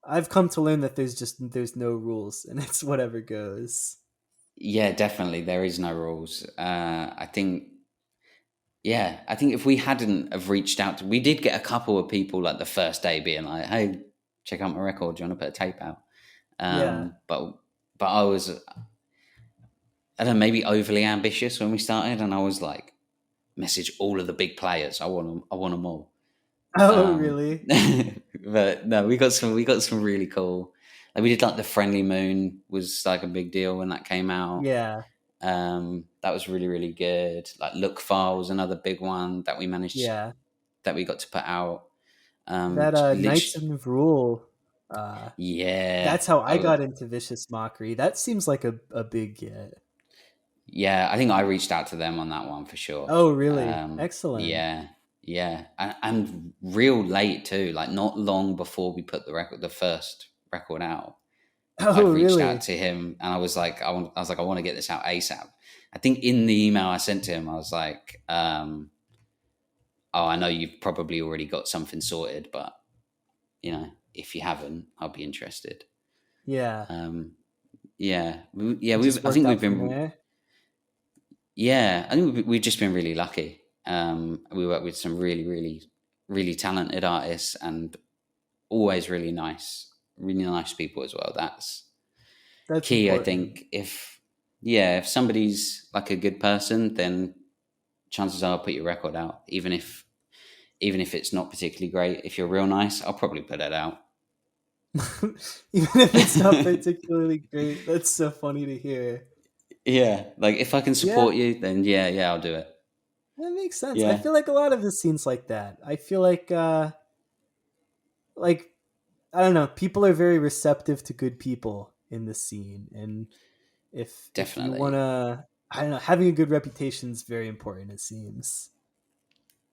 I've come to learn that there's no rules, and it's whatever goes. Yeah, definitely. There is no rules. I think, yeah, I think if we hadn't have reached out to, we did get a couple of people like the first day being like, "Hey, check out my record. Do you want to put a tape out?" Yeah. But I was, I don't know, maybe overly ambitious when we started, and I was like, message all of the big players. I want them. I want them all. Oh, Um, really? but no, we got some really cool. Like we did like the Friendly Moon was like a big deal when that came out. Yeah. That was really, really good. Like Look File was another big one that we managed, Yeah. that we got to put out. That Knights Literally, of Rule. Uh, yeah, that's how I got into Vicious Mockery. That seems like a big get. yeah. I think I reached out to them on that one for sure. Oh, really? Excellent. Yeah, yeah, and real late too. Like not long before we put the first record out. I Oh, reached out really? to him and I was like, I want to get this out ASAP. I think in the email I sent to him, I was like, oh, I know you've probably already got something sorted, but you know, if you haven't, I'll be interested. Yeah. Um, yeah, yeah, It just I worked think we've out from been, there. yeah, I think we've just been really lucky. We work with some really, really, really talented artists and always really nice people as well. That's That's key, I important. think. If somebody's like a good person, then chances are I'll put your record out, even if it's not particularly great. If you're real nice, I'll probably put it out. Even if it's not particularly great, that's so funny to hear. Yeah, like if I can Yeah, support you, then yeah, I'll do it. that makes sense. I Yeah, feel like a lot of the scenes like that. I feel like I don't know, people are very receptive to good people in the scene, and if you want definitely. to, I don't know, having a good reputation is very important, it seems.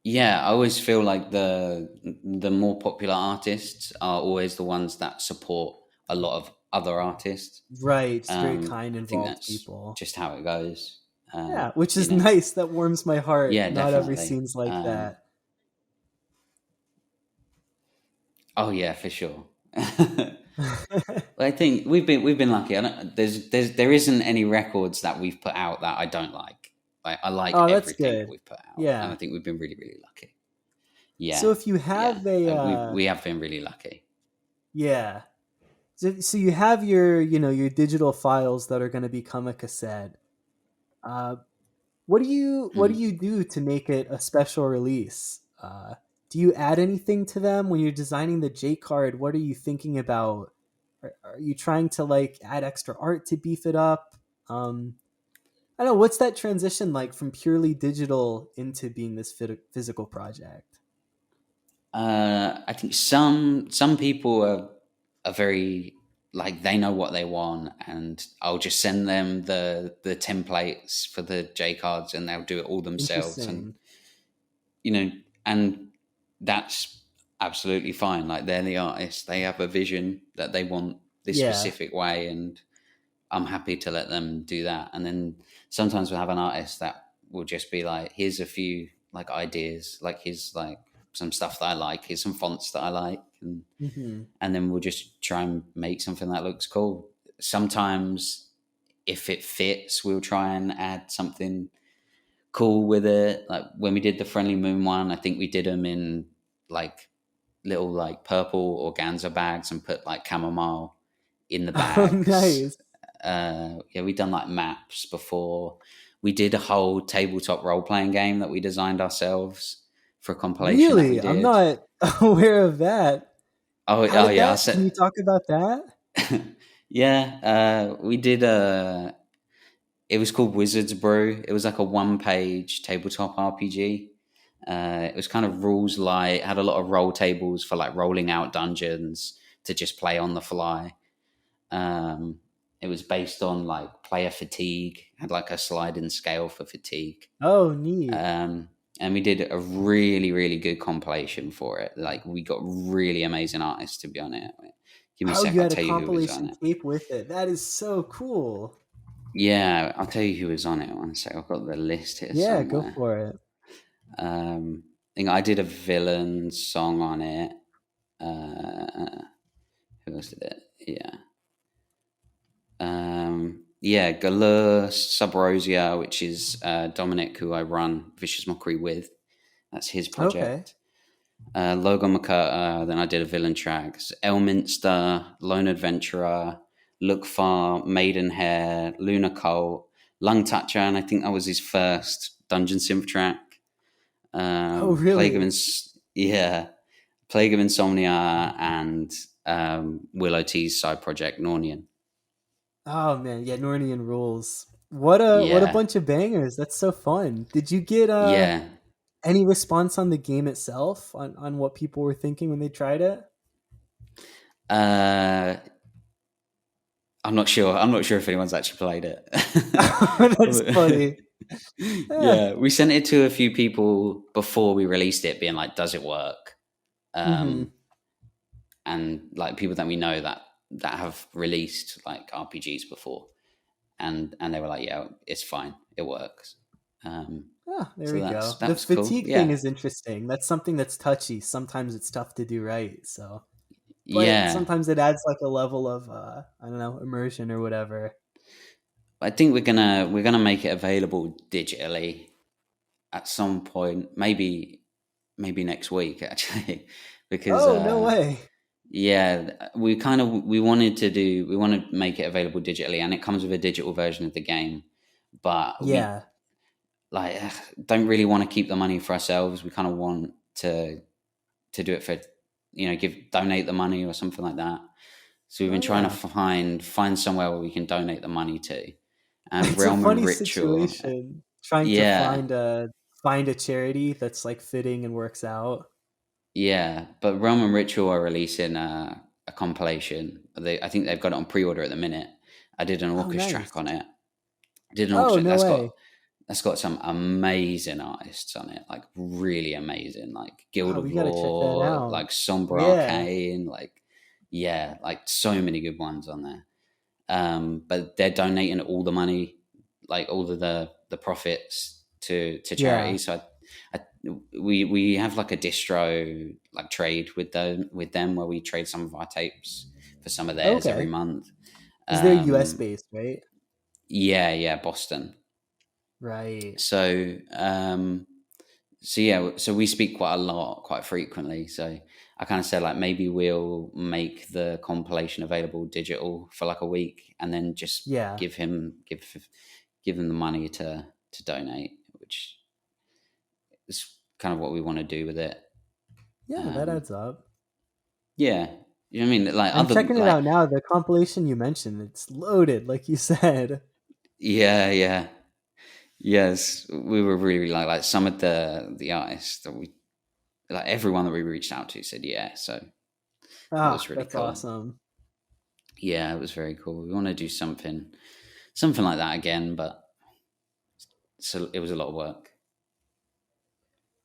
Yeah, I always feel like the more popular artists are always the ones that support a lot of other artists. Right, just very kind, I think involved that's people. just how it goes. Yeah, which You is know, nice. That warms my heart. yeah, Not every definitely. scene's like that. Oh yeah, for sure. I think we've been lucky. I don't, there isn't any records that we've put out that I don't like. Like I like Oh, that's everything that good. we've put out, and I Yeah. think we've been really, really lucky. So Yeah, if you yeah, have a we have been really lucky. yeah. So you have your digital files that are going to become a cassette. Uh, what do Mm. you do to make it a special release? Do you add anything to them when you're designing the J card? What are you thinking about? Are you trying to like add extra art to beef it up? I don't know. What's that transition like from purely digital into being this physical project? I think some people are very like they know what they want, and I'll just send them the templates for the J cards, and they'll do it all themselves, and Interesting. you know, and that's absolutely fine. Like they're the artists; they have a vision that they want this Yeah. specific way, and I'm happy to let them do that. And then sometimes we'll have an artist that will just be like, here's a few like ideas, like here's like some stuff that I like, here's some fonts that I like, Hmm. and then we'll just try and make something that looks cool. Sometimes if it fits, we'll try and add something cool with it. Like when we did the Friendly Moon one, I think we did them in like little like purple organza bags and put like chamomile in the Oh, bags. nice. Yeah, we've done like maps before. We did a whole tabletop role playing game that we designed ourselves for a compilation that we Really? I'm did. not aware of that. How Oh did yeah, I that? Can you said, talk about that? yeah. We did a. It was called Wizard's Brew. It was like a one-page tabletop RPG. It was kind of rules light. Had a lot of roll tables for like rolling out dungeons to just play on the fly. Um, it was based on like player fatigue. Had like a sliding scale for fatigue. Oh, neat. Um, and we did a really, really good compilation for it. Like we got really amazing artists to be on it. Give me a Oh, sec. you I'll had a tell you who was on compilation it. tape with it. That is so cool. Yeah, I'll tell you who was on it. One sec. I've got the list here Yeah, go somewhere. for it. I think I did a Villein song on it. Who else did it? Yeah. Yeah, Galur Sub Rosia, which is Dominic, who I run Vicious Mockery with. That's his Okay. project. Logan McCurta, then I did a Villain track. Elminster, Lone Adventurer, Look Far, Maidenhair, Luna Cult, Lung Toucher, and I think that was his first Dungeon Synth track. Oh, Plague of really? Yeah, Plague of Insomnia, and Willow T's side project Nornian. Oh man, yeah, Nornian rules. What a Yeah, bunch of bangers. That's so fun. Did you get yeah. any response on the game itself on what people were thinking when they tried it? Uh, I'm not sure. I'm not sure if anyone's actually played it. That's funny. Yeah. Yeah, we sent it to a few people before we released it, being like, "Does it work?" Hmm. Um, and like people that we know that have released like RPGs before, and they were like, "Yeah, it's fine. It works." Um, Oh, there so we go. that The was cool. fatigue thing Yeah, is interesting. That's something that's touchy. Sometimes it's tough to do right. So, but yeah. sometimes it adds like a level of I don't know, immersion or whatever. I think we're gonna make it available digitally at some point. Maybe next week actually, because Oh, no way. yeah, we want to make it available digitally, and it comes with a digital version of the game. But we Yeah. like don't really want to keep the money for ourselves. We kind of want to do it for give donate the money or something like that. So we've been Oh trying to yeah. find somewhere where we can donate the money to. And It's a Realm and funny Ritual, situation trying to yeah, find a charity that's like fitting and works out. yeah. But Realm and Ritual are releasing a compilation. I think they've got it on pre-order at the minute. I did an Oh, ORCUS track nice. on it. Did an Oh, orchestra no way. that's got some amazing artists on it, like really amazing, like Guild Oh, of we gotta check that Law, out. like Somber Yeah. Arcane, like yeah, like so many good ones on there. But they're donating all the money, like all of the profits to Yeah. charity. So I, we have like a distro like trade with them where we trade some of our tapes for some of theirs every Okay. month. Because they're US Um, based, right? yeah, Boston. Right. So so yeah, so we speak quite a lot, quite frequently. So I kind of said like maybe we'll make the compilation available digital for like a week, and then just Yeah. give him the money to donate, which is kind of what we want to do with it. Yeah, that Um, adds up. yeah, you know what I mean? Like I'm other checking it like out now. The compilation you mentioned, it's loaded, like you said. yeah. Yes, we were really like some of the artists that we like everyone that we reached out to said yeah, so that Ah, was really that's cool. awesome. Yeah, it was very cool. We want to do something like that again, but so it was a lot of work.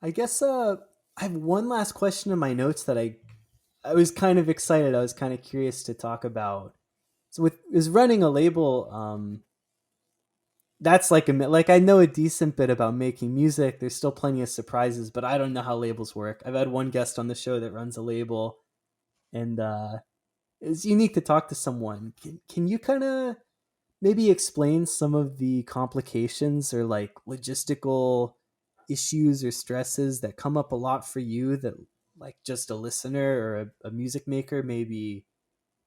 I guess I have one last question in my notes that I was kind of excited. I was kind of curious to talk about. So with is running a label, that's like I know a decent bit about making music. There's still plenty of surprises, but I don't know how labels work. I've had one guest on the show that runs a label, and it's unique to talk to someone. Can you kind of maybe explain some of the complications or like logistical issues or stresses that come up a lot for you that like just a listener or a music maker may be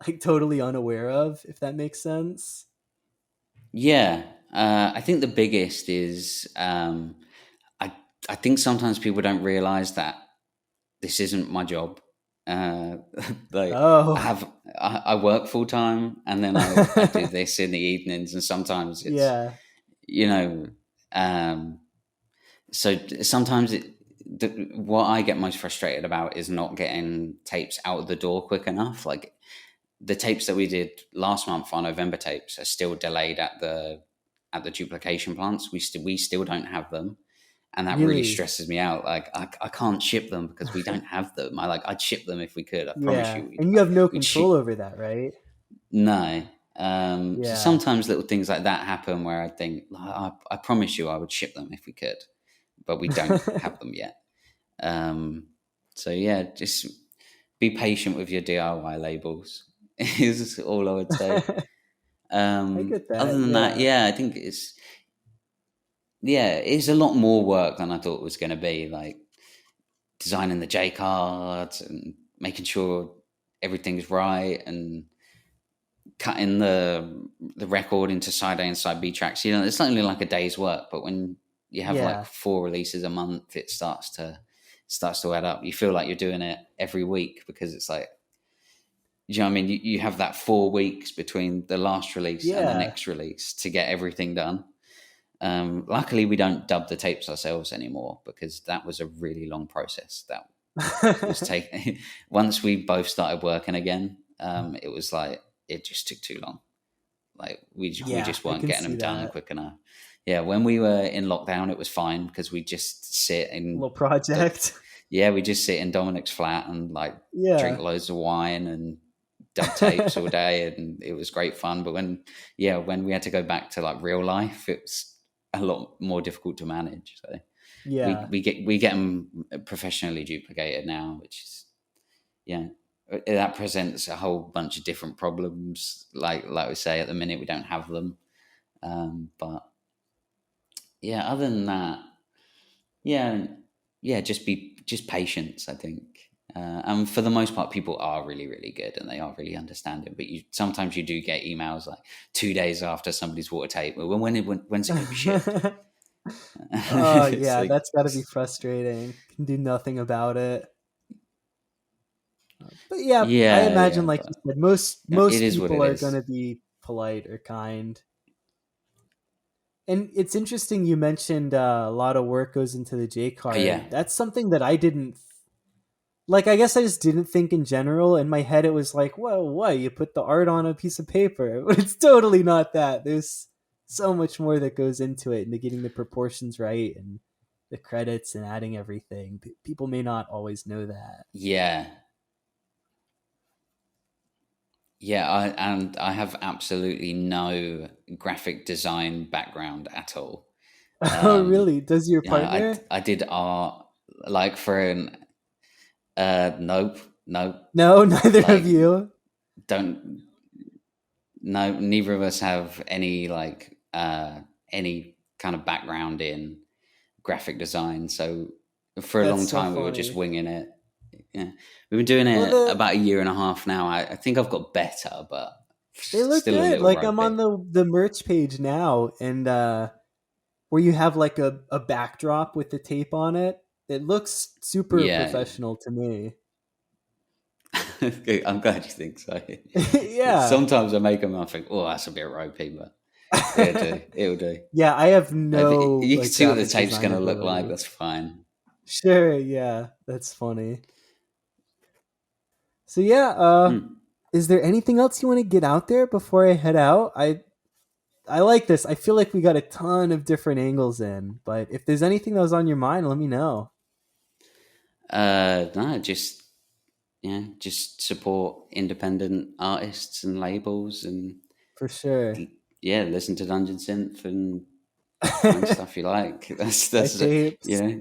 like totally unaware of, if that makes sense? Yeah. I think the biggest is I I think sometimes people don't realize that this isn't my job. Uh, like Oh, I work full time, and then I do this in the evenings, and sometimes it's, yeah, you know, so sometimes what I get most frustrated about is not getting tapes out of the door quick enough. Like the tapes that we did last month, our November tapes, are still delayed at the duplication plants. We still don't have them, and that really really, stresses me out. Like I can't ship them because we don't have them. I'd ship them if we could. I promise yeah. you, And you have no we'd ship. control over that, right? No. So Yeah. sometimes little things like that happen where I think, like, I promise you I would ship them if we could, but we don't have them yet. Um, so yeah, just be patient with your DIY labels is all I would say. I get Other that. than that, Yeah. yeah, I think it's a lot more work than I thought it was going to be. Like designing the J cards and making sure everything's right and cutting the record into side A and side B tracks. It's only like a day's work, but when you have like Yeah. 4 releases a month, it starts to add up. You feel like you're doing it every week because it's like, you know what I mean? You have that 4 weeks between the last release and the Yeah. next release to get everything done. Luckily, we don't dub the tapes ourselves anymore because that was a really long process. That was taking once we both started working again. It was like it just took too long. Like we Yeah, just I weren't can getting see them done that. quick enough. Yeah, when we were in lockdown, it was fine because we just sit in Little the project. yeah, we just sit in Dominic's flat and like drink Yeah. loads of wine and dub tapes all day, and it was great fun. But when we had to go back to like real life, it was a lot more difficult to manage. So we Yeah. we get them professionally duplicated now, which is yeah, that presents a whole bunch of different problems. Like we say, at the minute we don't have them, but yeah, other than that, yeah, yeah, just patience, I think. And for the most part, people are really, really good and they are really understanding. But sometimes you do get emails like 2 days after somebody's water tape. Well, when's it going to be shipped? Oh, It's yeah, like, that's got to be frustrating. Can do nothing about it. But yeah, I yeah, imagine, yeah, like you but said, most it most is what people it are going is. to be polite or kind. And it's interesting you mentioned a lot of work goes into the J Yeah, card. That's something that I didn't like. I guess I just didn't think in general. In my head, it was like, whoa, what? You put the art on a piece of paper. But it's totally not that. There's so much more that goes into it, into getting the proportions right and the credits and adding everything. People may not always know that. yeah, yeah. And I have absolutely no graphic design background at all. Oh, Um, really? Does your I partner? I did art like for an nope, nope. No, neither of Like you. don't no, neither of us have any like any kind of background in graphic design. So for a That's long so time we were just funny. winging it. Yeah, we've been doing Well, it about a year and a half now. I think I've got better, but they look still a good. little Like I'm on ropey. the merch page now, and where you have like a backdrop with the tape on it. It looks super Yeah, professional to me. I'm glad you think so. Yeah. Sometimes I make them and I think, oh, that's a bit ropey, but it'll do. It'll do. Yeah, I have Like, no you can like see what the graphic tape's design going to look like. ability. That's fine. Sure, yeah, that's funny. So yeah, Hmm. is there anything else you want to get out there before I head out? I like this. I feel like we got a ton of different angles in, but if there's anything that was on your mind, let me know. No, just yeah, just support independent artists and labels, and For sure. yeah, listen to Dungeon Synth and find stuff you like. My That's you tapes. know,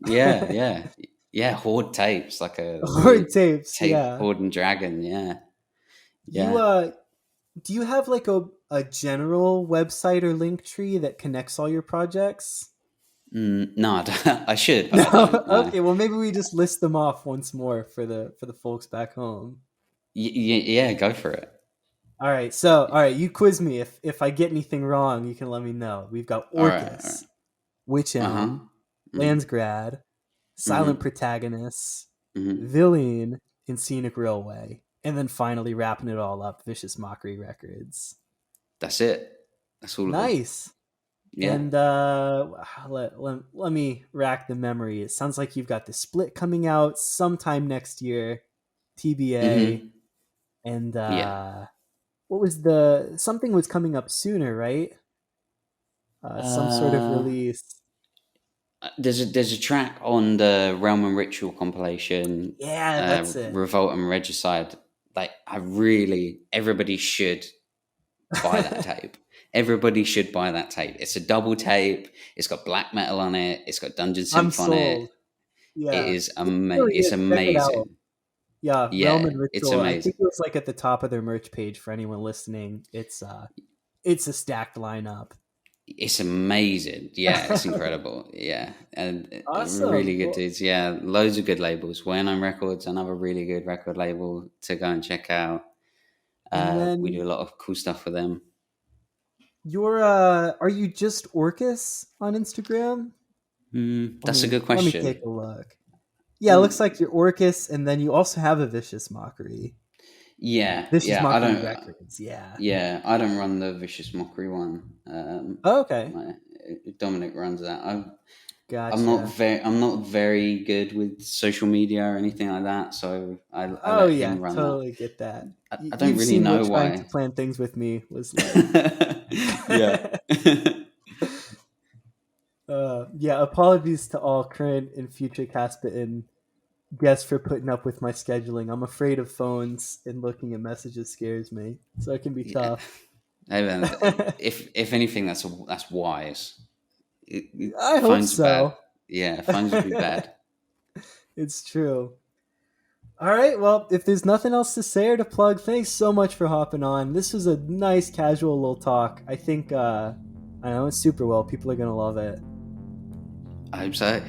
yeah, yeah, yeah. Horde tapes, like a Horde really tapes, tape yeah. Horde and Dragon. Yeah, You yeah. do you have like a general website or link tree that connects all your projects? No, I, don't, I should, but No. I don't. No. Okay, well maybe we just list them off once more for the folks back home. Yeah, go for it. All right. So, all right, you quiz me. If I get anything wrong, you can let me know. We've got All right. All right. Orcus, Witch Uh-huh. Elm, Mm-hmm. Landsgrad, Silent Mm-hmm. Protagonists, Mm-hmm. Villein, and Scenic Railway. And then finally wrapping it all up, Vicious Mockery Records. That's it. That's all of them. Nice. Yeah. And let me rack the memory. It sounds like you've got the split coming out sometime next year, TBA. Mm-hmm. And Yeah. what was something was coming up sooner, right? Some sort of Uh, release. there's a track on the Realm and Ritual compilation, Yeah, that's it. Revolt and Regicide. Like, everybody should buy that tape. Everybody should buy that tape. It's a double tape. It's got black metal on it. It's got Dungeon I'm Synth on it. sold. Yeah, It is it really It's is. Check it out. amazing. Yeah, Realm Yeah, and it's Ritual. I think amazing. it was like at the top of their merch page for anyone listening. It's a stacked lineup. It's amazing. Yeah, it's incredible. Yeah, and Awesome. really good Well, dudes. Yeah, loads of good labels. Wayne Records, another really good record label to go and check out. and We do then a lot of cool stuff with them. are you just Orcus on Instagram? That's a good Let me take question. a look. Yeah, it looks like you're Orcus, and then you also have a Vicious Mockery. Yeah, Vicious yeah. Mockery Records. Yeah. Yeah, I don't run the Vicious Mockery one. Oh, okay. Dominic runs that. Gotcha. I'm not very good with social media or anything like that, so I Oh let yeah, him run that. totally get that. I don't You've really seen know what trying to why. plan things with me was like. Yeah. Yeah, apologies to all current and future Castbitten guests for putting up with my scheduling. I'm afraid of phones, and looking at messages scares me, so it can be Yeah. tough. Hey, man, if anything, that's wise. I hope Phones are bad. so. Yeah, phones would be bad. It's true. All right, well, if there's nothing else to say or to plug, thanks so much for hopping on. This was a nice casual little talk. I think I know it's super well. People are gonna love it. I hope so.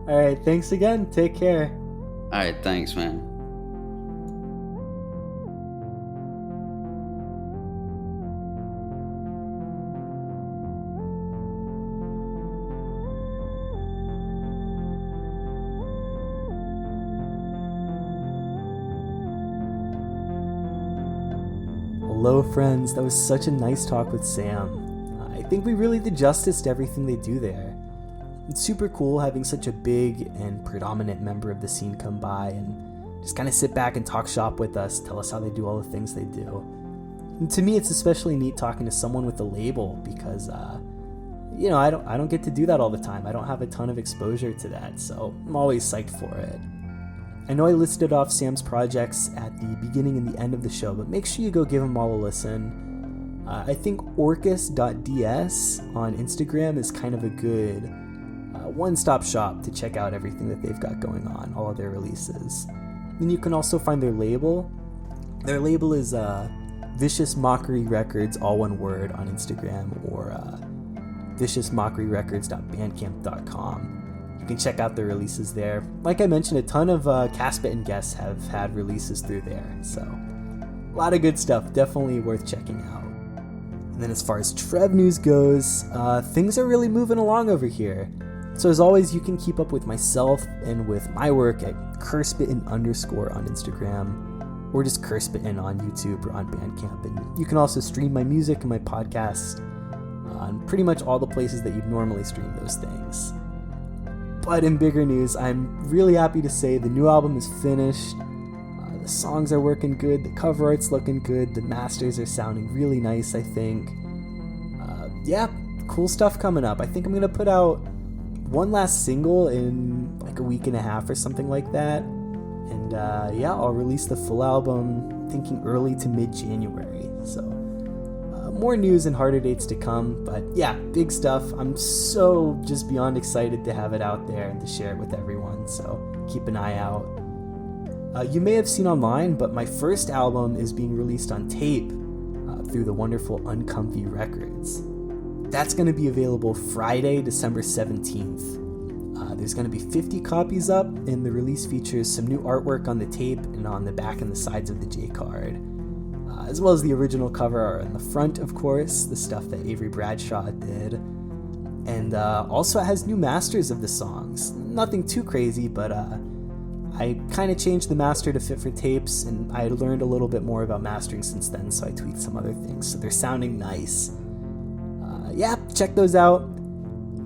All right, thanks again. Take care. All right, thanks, man. Hello, friends. That was such a nice talk with Sam. I think we really did justice to everything they do there. It's super cool having such a big and predominant member of the scene come by and just kind of sit back and talk shop with us, tell us how they do all the things they do. And to me, it's especially neat talking to someone with a label because, I don't get to do that all the time. I don't have a ton of exposure to that, so I'm always psyched for it. I know I listed off Sam's projects at the beginning and the end of the show, but make sure you go give them all a listen. I think orcus.ds on Instagram is kind of a good one-stop shop to check out everything that they've got going on, all of their releases. Then you can also find their label. Their label is Vicious Mockery Records, all one word, on Instagram, or viciousmockeryrecords.bandcamp.com. You can check out their releases there. Like I mentioned, a ton of Castbitten guests have had releases through there, so a lot of good stuff. Definitely worth checking out. And then as far as Trev news goes, things are really moving along over here. So as always, you can keep up with myself and with my work at Castbitten_ on Instagram, or just Castbitten on YouTube or on Bandcamp. And you can also stream my music and my podcast on pretty much all the places that you'd normally stream those things. But in bigger news, I'm really happy to say the new album is finished. The songs are working good, the cover art's looking good, the masters are sounding really nice, I think. Cool stuff coming up. I think I'm going to put out one last single in like a week and a half or something like that. And I'll release the full album thinking early to mid-January. So more news and harder dates to come, but yeah, big stuff. I'm so just beyond excited to have it out there and to share it with everyone, so keep an eye out. You may have seen online, but my first album is being released on tape through the wonderful Uncomfy Records. That's going to be available Friday, December 17th. There's going to be 50 copies up, and the release features some new artwork on the tape and on the back and the sides of the J card. as well as the original cover art on the front, of course, the stuff that Avery Bradshaw did. And also it has new masters of the songs. Nothing too crazy, but I kind of changed the master to fit for tapes, and I learned a little bit more about mastering since then, so I tweaked some other things, so they're sounding nice. Yeah, check those out.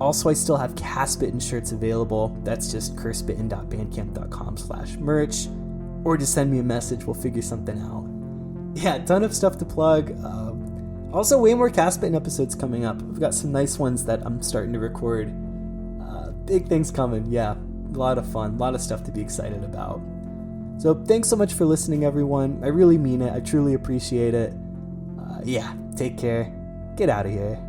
Also, I still have Castbitten shirts available. That's just cursebitten.bandcamp.com/merch, or just send me a message, we'll figure something out. Yeah, a ton of stuff to plug. Also, way more Castbitten episodes coming up. We've got some nice ones that I'm starting to record. Big things coming, yeah. A lot of fun, a lot of stuff to be excited about. So thanks so much for listening, everyone. I really mean it. I truly appreciate it. Yeah, take care. Get out of here.